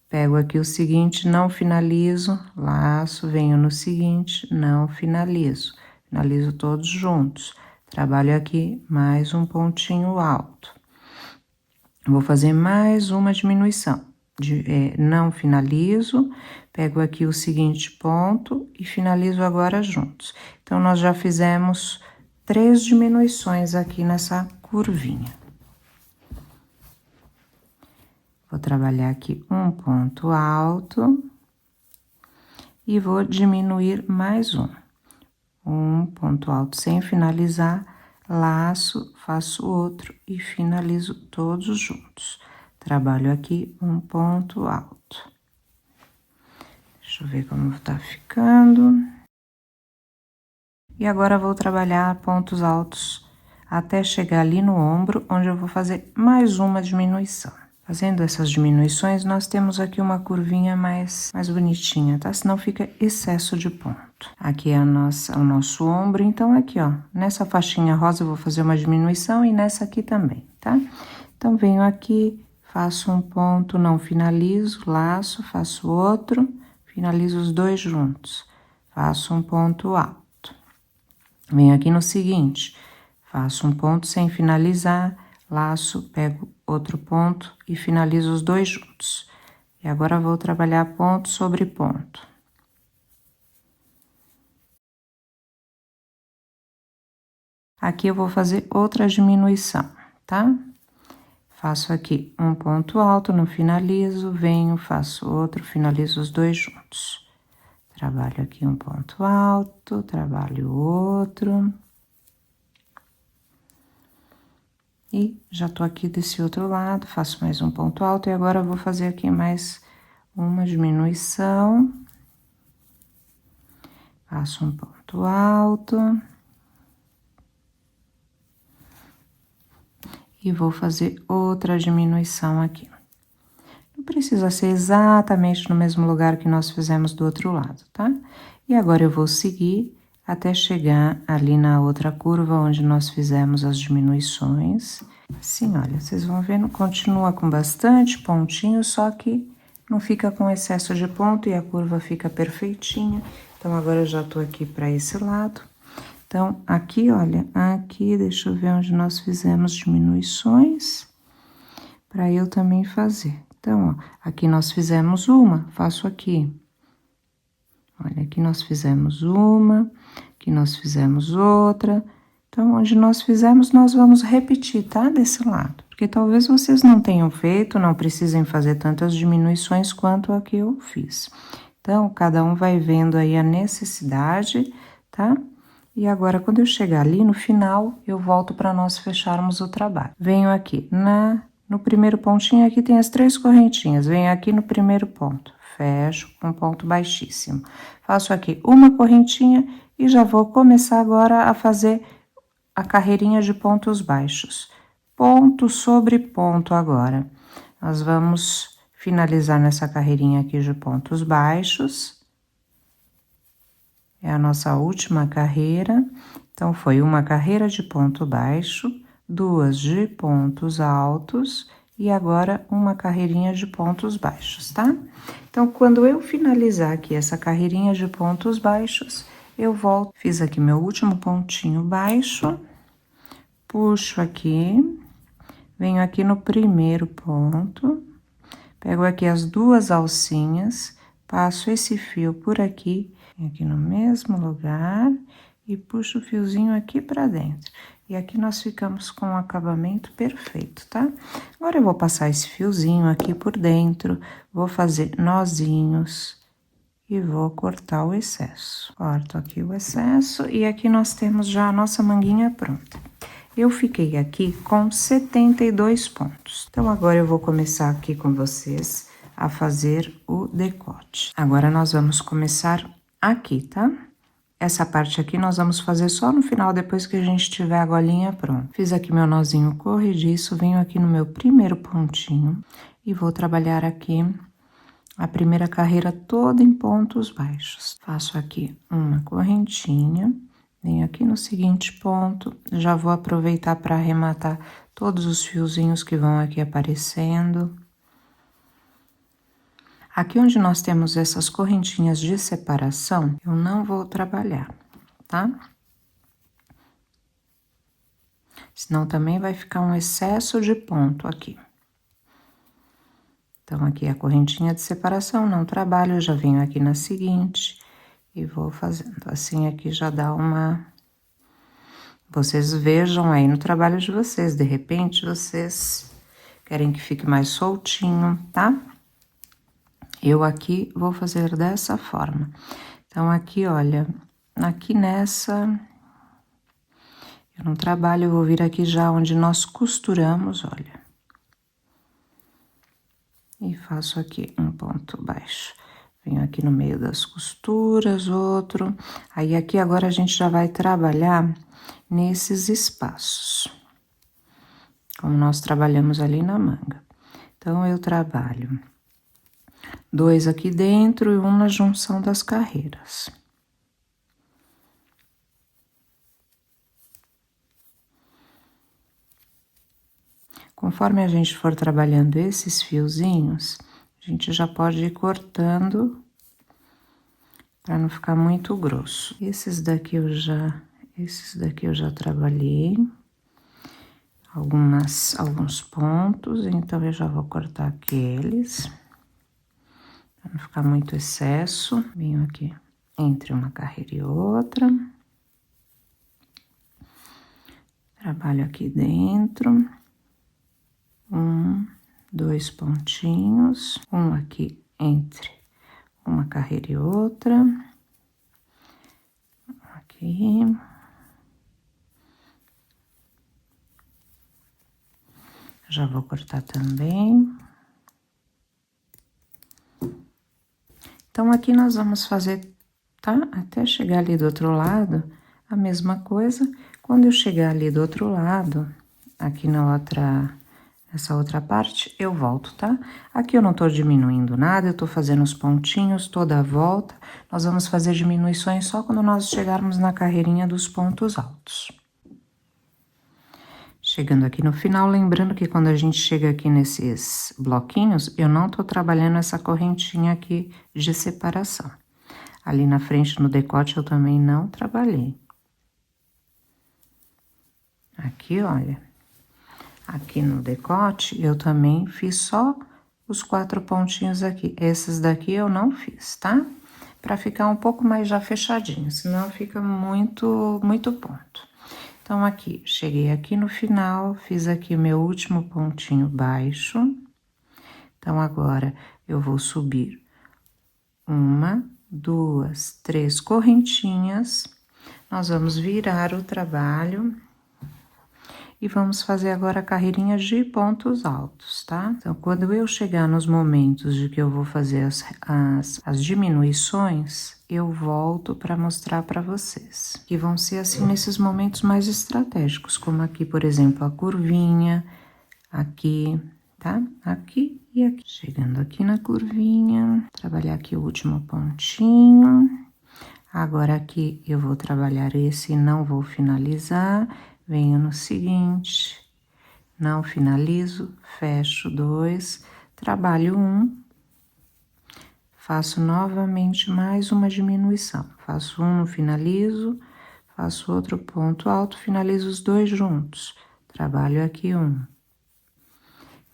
pego aqui o seguinte, não finalizo, laço, venho no seguinte, não finalizo. Finalizo todos juntos. Trabalho aqui mais um pontinho alto. Vou fazer mais uma diminuição. Não finalizo, pego aqui o seguinte ponto e finalizo agora juntos. Então, nós já fizemos 3 diminuições aqui nessa curvinha. Vou trabalhar aqui um ponto alto e vou diminuir mais um. Um ponto alto sem finalizar, laço, faço outro e finalizo todos juntos. Trabalho aqui um ponto alto. Deixa eu ver como tá ficando. E agora, vou trabalhar pontos altos até chegar ali no ombro, onde eu vou fazer mais uma diminuição. Fazendo essas diminuições, nós temos aqui uma curvinha mais bonitinha, tá? Senão fica excesso de ponto. Aqui é o nosso ombro, então aqui, ó, nessa faixinha rosa eu vou fazer uma diminuição e nessa aqui também, tá? Então, venho aqui, faço um ponto, não finalizo, laço, faço outro, finalizo os 2 juntos. Faço um ponto alto. Venho aqui no seguinte, faço um ponto sem finalizar, laço, pego outro ponto e finalizo os 2 juntos. E agora, vou trabalhar ponto sobre ponto. Aqui eu vou fazer outra diminuição, tá? Faço aqui um ponto alto, não finalizo, venho, faço outro, finalizo os 2 juntos. Trabalho aqui um ponto alto, trabalho outro. E já tô aqui desse outro lado, faço mais um ponto alto e agora vou fazer aqui mais uma diminuição. Faço um ponto alto. E vou fazer outra diminuição aqui. Não precisa ser exatamente no mesmo lugar que nós fizemos do outro lado, tá? E agora, eu vou seguir até chegar ali na outra curva onde nós fizemos as diminuições. Assim, olha, vocês vão vendo, continua com bastante pontinho, só que não fica com excesso de ponto e a curva fica perfeitinha. Então, agora eu já tô aqui para esse lado. Então, aqui, olha, aqui, deixa eu ver onde nós fizemos diminuições, para eu também fazer. Então, ó, aqui nós fizemos uma, faço aqui. Olha, aqui nós fizemos uma, aqui nós fizemos outra. Então, onde nós fizemos, nós vamos repetir, tá? Desse lado. Porque talvez vocês não tenham feito, não precisem fazer tantas diminuições quanto a que eu fiz. Então, cada um vai vendo aí a necessidade, tá? E agora, quando eu chegar ali no final, eu volto para nós fecharmos o trabalho. Venho aqui no primeiro pontinho, aqui tem as 3 correntinhas. Venho aqui no primeiro ponto, fecho com ponto baixíssimo. Faço aqui uma correntinha e já vou começar agora a fazer a carreirinha de pontos baixos. Ponto sobre ponto agora. Nós vamos finalizar nessa carreirinha aqui de pontos baixos. É a nossa última carreira. Então, foi uma carreira de ponto baixo, 2 de pontos altos e agora uma carreirinha de pontos baixos, tá? Então, quando eu finalizar aqui essa carreirinha de pontos baixos, eu volto, fiz aqui meu último pontinho baixo, puxo aqui, venho aqui no primeiro ponto, Pego aqui as duas alcinhas, passo esse fio por aqui no mesmo lugar e puxo o fiozinho aqui pra dentro. E aqui nós ficamos com o acabamento perfeito, tá? Agora eu vou passar esse fiozinho aqui por dentro, vou fazer nozinhos e vou cortar o excesso. Corto aqui o excesso e aqui nós temos já a nossa manguinha pronta. Eu fiquei aqui com 72 pontos. Então, agora eu vou começar aqui com vocês a fazer o decote. Agora, nós vamos começar aqui, tá? Essa parte aqui nós vamos fazer só no final, depois que a gente tiver a golinha pronta. Fiz aqui meu nozinho corrediço, venho aqui no meu primeiro pontinho e vou trabalhar aqui a primeira carreira toda em pontos baixos. Faço aqui uma correntinha, venho aqui no seguinte ponto, já vou aproveitar para arrematar todos os fiozinhos que vão aqui aparecendo. Aqui onde nós temos essas correntinhas de separação, eu não vou trabalhar, tá? Senão também vai ficar um excesso de ponto aqui. Então, aqui a correntinha de separação, não trabalho, eu já venho aqui na seguinte e vou fazendo. Assim, aqui já dá uma... Vocês vejam aí no trabalho de vocês, de repente, vocês querem que fique mais soltinho, tá? Eu aqui vou fazer dessa forma. Então, aqui, olha, aqui nessa, eu não trabalho, eu vou vir aqui já onde nós costuramos, olha. E faço aqui um ponto baixo. Venho aqui no meio das costuras, outro. Aí, aqui agora a gente já vai trabalhar nesses espaços. Como nós trabalhamos ali na manga. Então, eu trabalho 2 aqui dentro e 1 na junção das carreiras. Conforme a gente for trabalhando esses fiozinhos, a gente já pode ir cortando para não ficar muito grosso. Esses daqui eu já trabalhei alguns pontos, então eu já vou cortar aqueles. Pra não ficar muito excesso, venho aqui entre uma carreira e outra. Trabalho aqui dentro. 1, 2 pontinhos. Um aqui entre uma carreira e outra. Aqui. Já vou cortar também. Então, aqui nós vamos fazer, tá? Até chegar ali do outro lado, a mesma coisa. Quando eu chegar ali do outro lado, aqui nessa outra parte, eu volto, tá? Aqui eu não tô diminuindo nada, eu tô fazendo os pontinhos toda a volta. Nós vamos fazer diminuições só quando nós chegarmos na carreirinha dos pontos altos. Chegando aqui no final, lembrando que quando a gente chega aqui nesses bloquinhos, eu não tô trabalhando essa correntinha aqui de separação. Ali na frente, no decote, eu também não trabalhei. Aqui, olha, aqui no decote, eu também fiz só os 4 pontinhos aqui. Esses daqui eu não fiz, tá? Pra ficar um pouco mais já fechadinho, senão fica muito ponto. Então, aqui, cheguei aqui no final, fiz aqui o meu último pontinho baixo. Então, agora, eu vou subir 1, 2, 3 correntinhas. Nós vamos virar o trabalho e vamos fazer agora a carreirinha de pontos altos, tá? Então, quando eu chegar nos momentos de que eu vou fazer as diminuições, eu volto para mostrar para vocês. Que vão ser assim nesses momentos mais estratégicos, como aqui, por exemplo, a curvinha, aqui, tá? Aqui e aqui. Chegando aqui na curvinha, trabalhar aqui o último pontinho. Agora, aqui eu vou trabalhar esse e não vou finalizar. Venho no seguinte, não finalizo, fecho 2, trabalho 1, faço novamente mais uma diminuição. Faço 1, não finalizo, faço outro ponto alto, finalizo os 2 juntos. Trabalho aqui 1.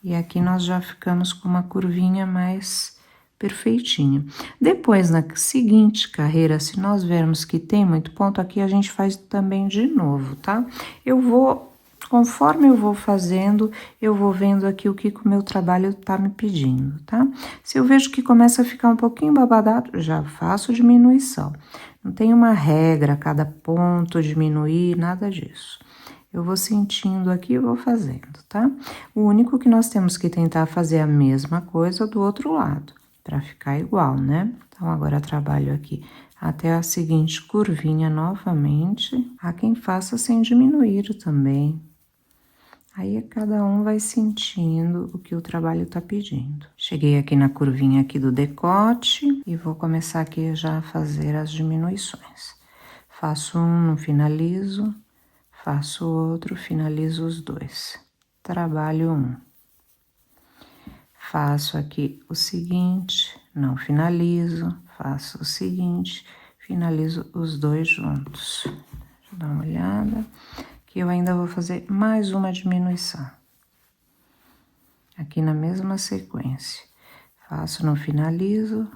E aqui nós já ficamos com uma curvinha mais perfeitinha. Depois, na seguinte carreira, se nós vermos que tem muito ponto, aqui a gente faz também de novo, tá? Conforme eu vou fazendo, eu vou vendo aqui o que o meu trabalho tá me pedindo, tá? Se eu vejo que começa a ficar um pouquinho babadado, já faço diminuição. Não tem uma regra, cada ponto diminuir, nada disso. Eu vou sentindo aqui e vou fazendo, tá? O único que nós temos que tentar fazer a mesma coisa do outro lado, para ficar igual, né? Então, agora trabalho aqui até a seguinte curvinha novamente. Há quem faça sem diminuir também. Aí, cada um vai sentindo o que o trabalho tá pedindo. Cheguei aqui na curvinha aqui do decote e vou começar aqui já a fazer as diminuições. Faço um, não finalizo. Faço outro, finalizo os dois. Trabalho um. Faço aqui o seguinte, não finalizo. Faço o seguinte, finalizo os dois juntos. Deixa eu dar uma olhada. Que eu ainda vou fazer mais uma diminuição. Aqui na mesma sequência. Faço, não finalizo.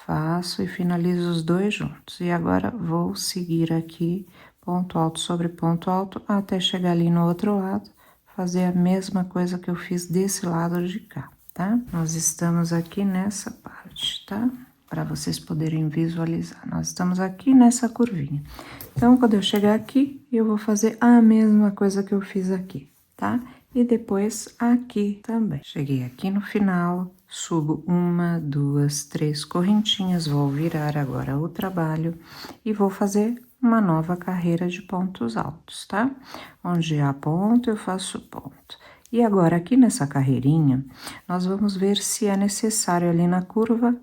Faço e finalizo os dois juntos. E agora vou seguir aqui ponto alto sobre ponto alto, até chegar ali no outro lado, fazer a mesma coisa que eu fiz desse lado de cá, tá? Nós estamos aqui nessa parte, tá? Para vocês poderem visualizar. Nós estamos aqui nessa curvinha. Então, quando eu chegar aqui, eu vou fazer a mesma coisa que eu fiz aqui, tá? E depois aqui também. Cheguei aqui no final, subo uma, duas, três correntinhas, vou virar agora o trabalho e vou fazer uma nova carreira de pontos altos, tá? Onde há ponto, eu faço ponto. E agora, aqui nessa carreirinha, nós vamos ver se é necessário ali na curva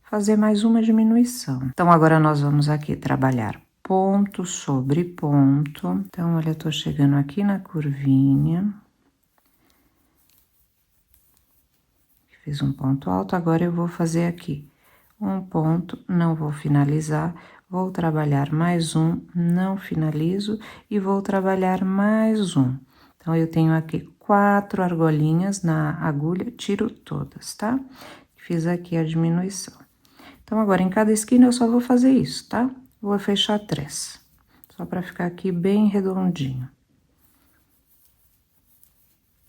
fazer mais uma diminuição. Então, agora nós vamos aqui trabalhar ponto sobre ponto. Então, olha, eu tô chegando aqui na curvinha. Fiz um ponto alto, agora eu vou fazer aqui um ponto, não vou finalizar. Vou trabalhar mais um, não finalizo, e vou trabalhar mais um. Então, eu tenho aqui 4 argolinhas na agulha, tiro todas, tá? Fiz aqui a diminuição. Então, agora, em cada esquina, eu só vou fazer isso, tá? Vou fechar 3, só para ficar aqui bem redondinho.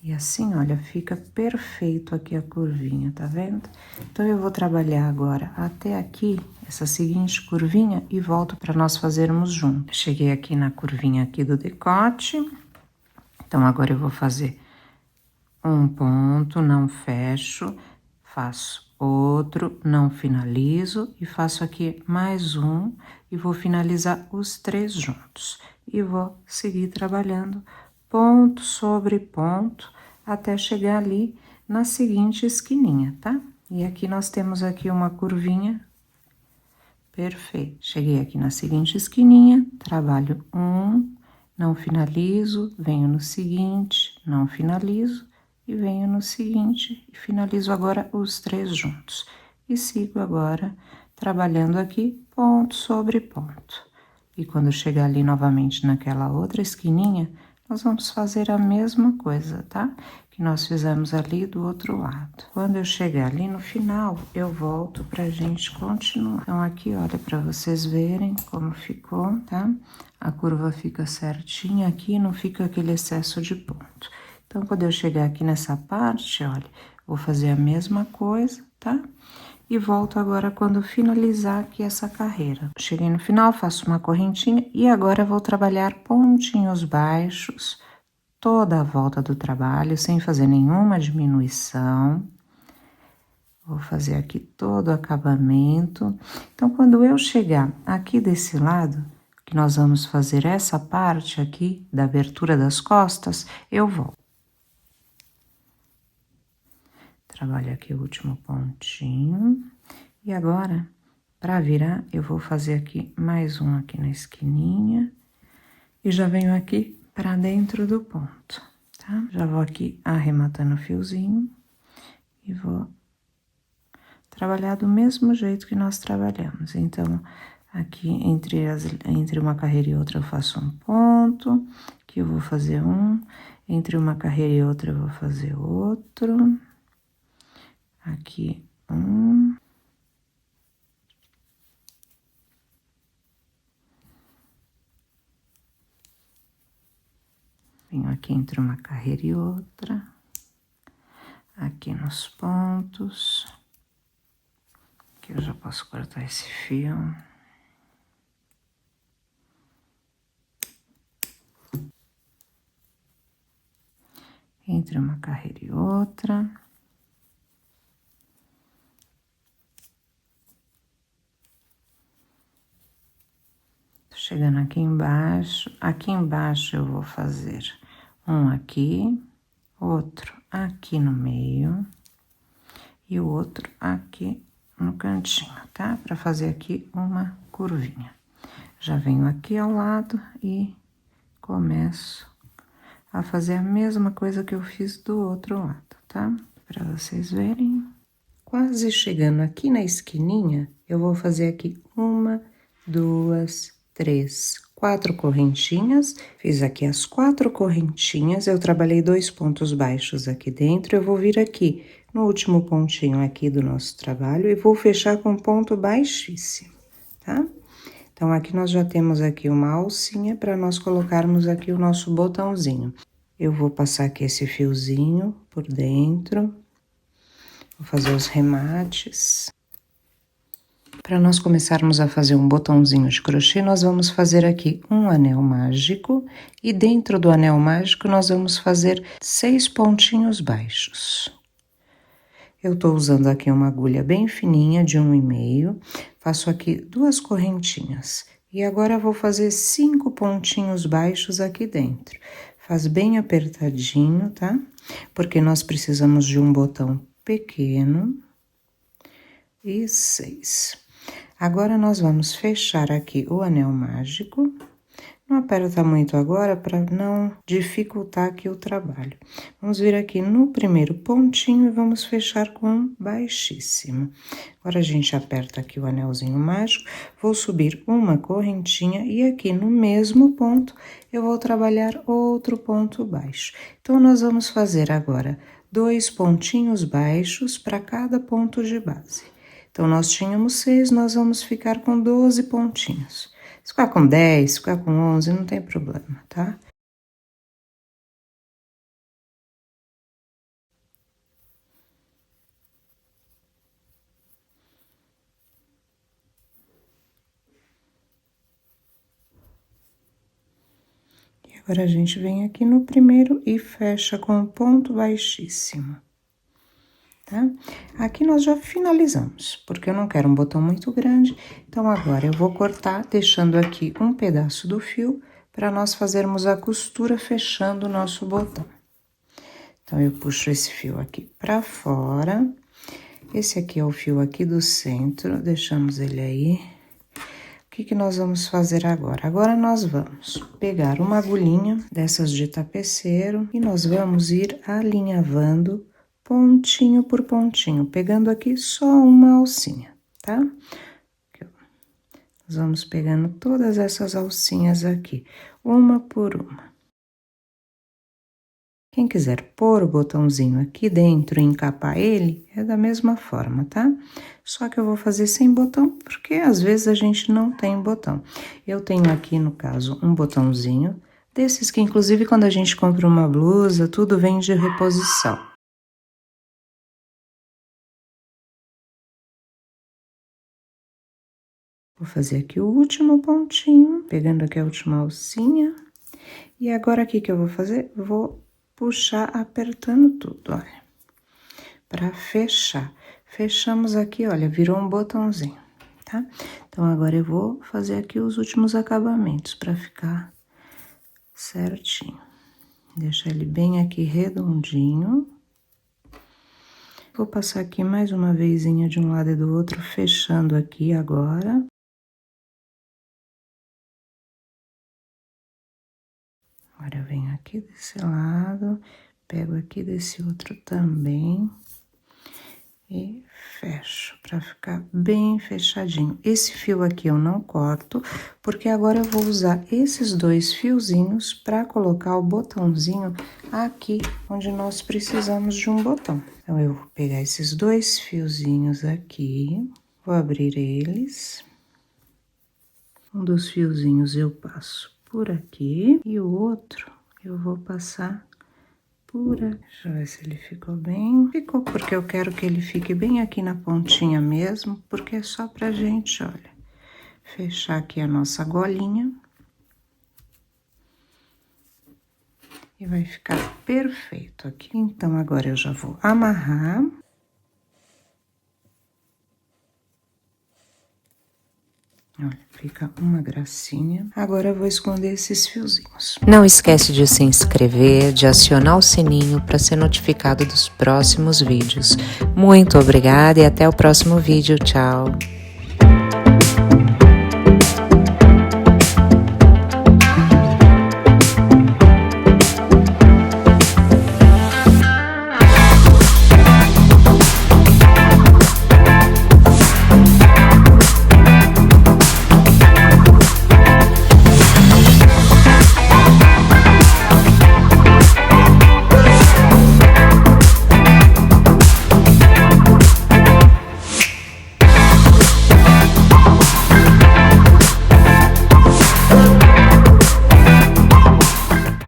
E assim, olha, fica perfeito aqui a curvinha, tá vendo? Então, eu vou trabalhar agora até aqui, essa seguinte curvinha, e volto para nós fazermos junto. Cheguei aqui na curvinha aqui do decote. Então, agora eu vou fazer um ponto, não fecho, faço outro, não finalizo, e faço aqui mais um, e vou finalizar os 3 juntos. E vou seguir trabalhando ponto sobre ponto, até chegar ali na seguinte esquininha, tá? E aqui nós temos aqui uma curvinha perfeita. Cheguei aqui na seguinte esquininha, trabalho um, não finalizo, venho no seguinte, não finalizo, e venho no seguinte, e finalizo agora os 3 juntos. E sigo agora trabalhando aqui ponto sobre ponto. E quando chegar ali novamente naquela outra esquininha, nós vamos fazer a mesma coisa, tá? Que nós fizemos ali do outro lado. Quando eu chegar ali no final, eu volto pra gente continuar. Então, aqui, olha, pra vocês verem como ficou, tá? A curva fica certinha aqui, não fica aquele excesso de ponto. Então, quando eu chegar aqui nessa parte, olha, vou fazer a mesma coisa, tá? E volto agora quando finalizar aqui essa carreira. Cheguei no final, faço uma correntinha e agora vou trabalhar pontinhos baixos toda a volta do trabalho, sem fazer nenhuma diminuição. Vou fazer aqui todo o acabamento. Então, quando eu chegar aqui desse lado, que nós vamos fazer essa parte aqui da abertura das costas, eu volto. Trabalho aqui o último pontinho. E agora, para virar, eu vou fazer aqui mais um aqui na esquininha. E já venho aqui para dentro do ponto, tá? Já vou aqui arrematando o fiozinho. E vou trabalhar do mesmo jeito que nós trabalhamos. Então, aqui entre uma carreira e outra eu faço um ponto. Aqui eu vou fazer um. Entre uma carreira e outra eu vou fazer outro. Aqui um. Venho aqui entre uma carreira e outra. Aqui nos pontos. Aqui eu já posso cortar esse fio. Entre uma carreira e outra. Tô chegando aqui embaixo. Aqui embaixo eu vou fazer um aqui, outro aqui no meio e o outro aqui no cantinho, tá? Pra fazer aqui uma curvinha. Já venho aqui ao lado e começo a fazer a mesma coisa que eu fiz do outro lado, tá? Pra vocês verem. Quase chegando aqui na esquininha, eu vou fazer aqui uma, duas, três, quatro correntinhas. Fiz aqui as 4 correntinhas, eu trabalhei 2 pontos baixos aqui dentro. Eu vou vir aqui no último pontinho aqui do nosso trabalho e vou fechar com ponto baixíssimo, tá? Então, aqui nós já temos aqui uma alcinha para nós colocarmos aqui o nosso botãozinho. Eu vou passar aqui esse fiozinho por dentro. Vou fazer os remates. Para nós começarmos a fazer um botãozinho de crochê, nós vamos fazer aqui um anel mágico. E dentro do anel mágico, nós vamos fazer 6 pontinhos baixos. Eu tô usando aqui uma agulha bem fininha, de 1,5. Faço aqui 2 correntinhas. E agora, eu vou fazer 5 pontinhos baixos aqui dentro. Faz bem apertadinho, tá? Porque nós precisamos de um botão pequeno. E 6. Agora, nós vamos fechar aqui o anel mágico. Não aperta muito agora para não dificultar aqui o trabalho. Vamos vir aqui no primeiro pontinho e vamos fechar com um baixíssimo. Agora, a gente aperta aqui o anelzinho mágico, vou subir uma correntinha e aqui no mesmo ponto eu vou trabalhar outro ponto baixo. Então, nós vamos fazer agora 2 pontinhos baixos para cada ponto de base. Então, nós tínhamos 6, nós vamos ficar com 12 pontinhos. Se ficar com 10, ficar com 11, não tem problema, tá? E agora, a gente vem aqui no primeiro e fecha com um ponto baixíssimo, tá? Aqui nós já finalizamos, porque eu não quero um botão muito grande, então agora eu vou cortar, deixando aqui um pedaço do fio para nós fazermos a costura fechando o nosso botão. Então, eu puxo esse fio aqui pra fora. Esse aqui é o fio aqui do centro, deixamos ele aí. O que que nós vamos fazer agora? Agora, nós vamos pegar uma agulhinha dessas de tapeceiro e nós vamos ir alinhavando pontinho por pontinho, pegando aqui só uma alcinha, tá? Aqui, ó. Nós vamos pegando todas essas alcinhas aqui, uma por uma. Quem quiser pôr o botãozinho aqui dentro e encapar ele, é da mesma forma, tá? Só que eu vou fazer sem botão, porque às vezes a gente não tem botão. Eu tenho aqui, no caso, um botãozinho, desses que inclusive quando a gente compra uma blusa, tudo vem de reposição. Vou fazer aqui o último pontinho, pegando aqui a última alcinha. E agora, aqui que eu vou fazer? Vou puxar apertando tudo, olha, pra fechar. Fechamos aqui, olha, virou um botãozinho, tá? Então, agora eu vou fazer aqui os últimos acabamentos pra ficar certinho. Deixar ele bem aqui redondinho. Vou passar aqui mais uma vezinha de um lado e do outro, fechando aqui agora. Agora, eu venho aqui desse lado, pego aqui desse outro também. e fecho para ficar bem fechadinho. Esse fio aqui eu não corto, porque agora eu vou usar esses 2 fiozinhos para colocar o botãozinho aqui, onde nós precisamos de um botão. Então, eu vou pegar esses 2 fiozinhos aqui, vou abrir eles. Um dos fiozinhos eu passo por aqui e o outro eu vou passar por aqui. Deixa eu ver se ele ficou bem. Ficou, porque eu quero que ele fique bem aqui na pontinha mesmo, porque é só pra gente, olha, fechar aqui a nossa golinha. E vai ficar perfeito aqui. Então, agora eu já vou amarrar. Olha, fica uma gracinha. Agora eu vou esconder esses fiozinhos. Não esquece de se inscrever, de acionar o sininho para ser notificado dos próximos vídeos. Muito obrigada e até o próximo vídeo. Tchau!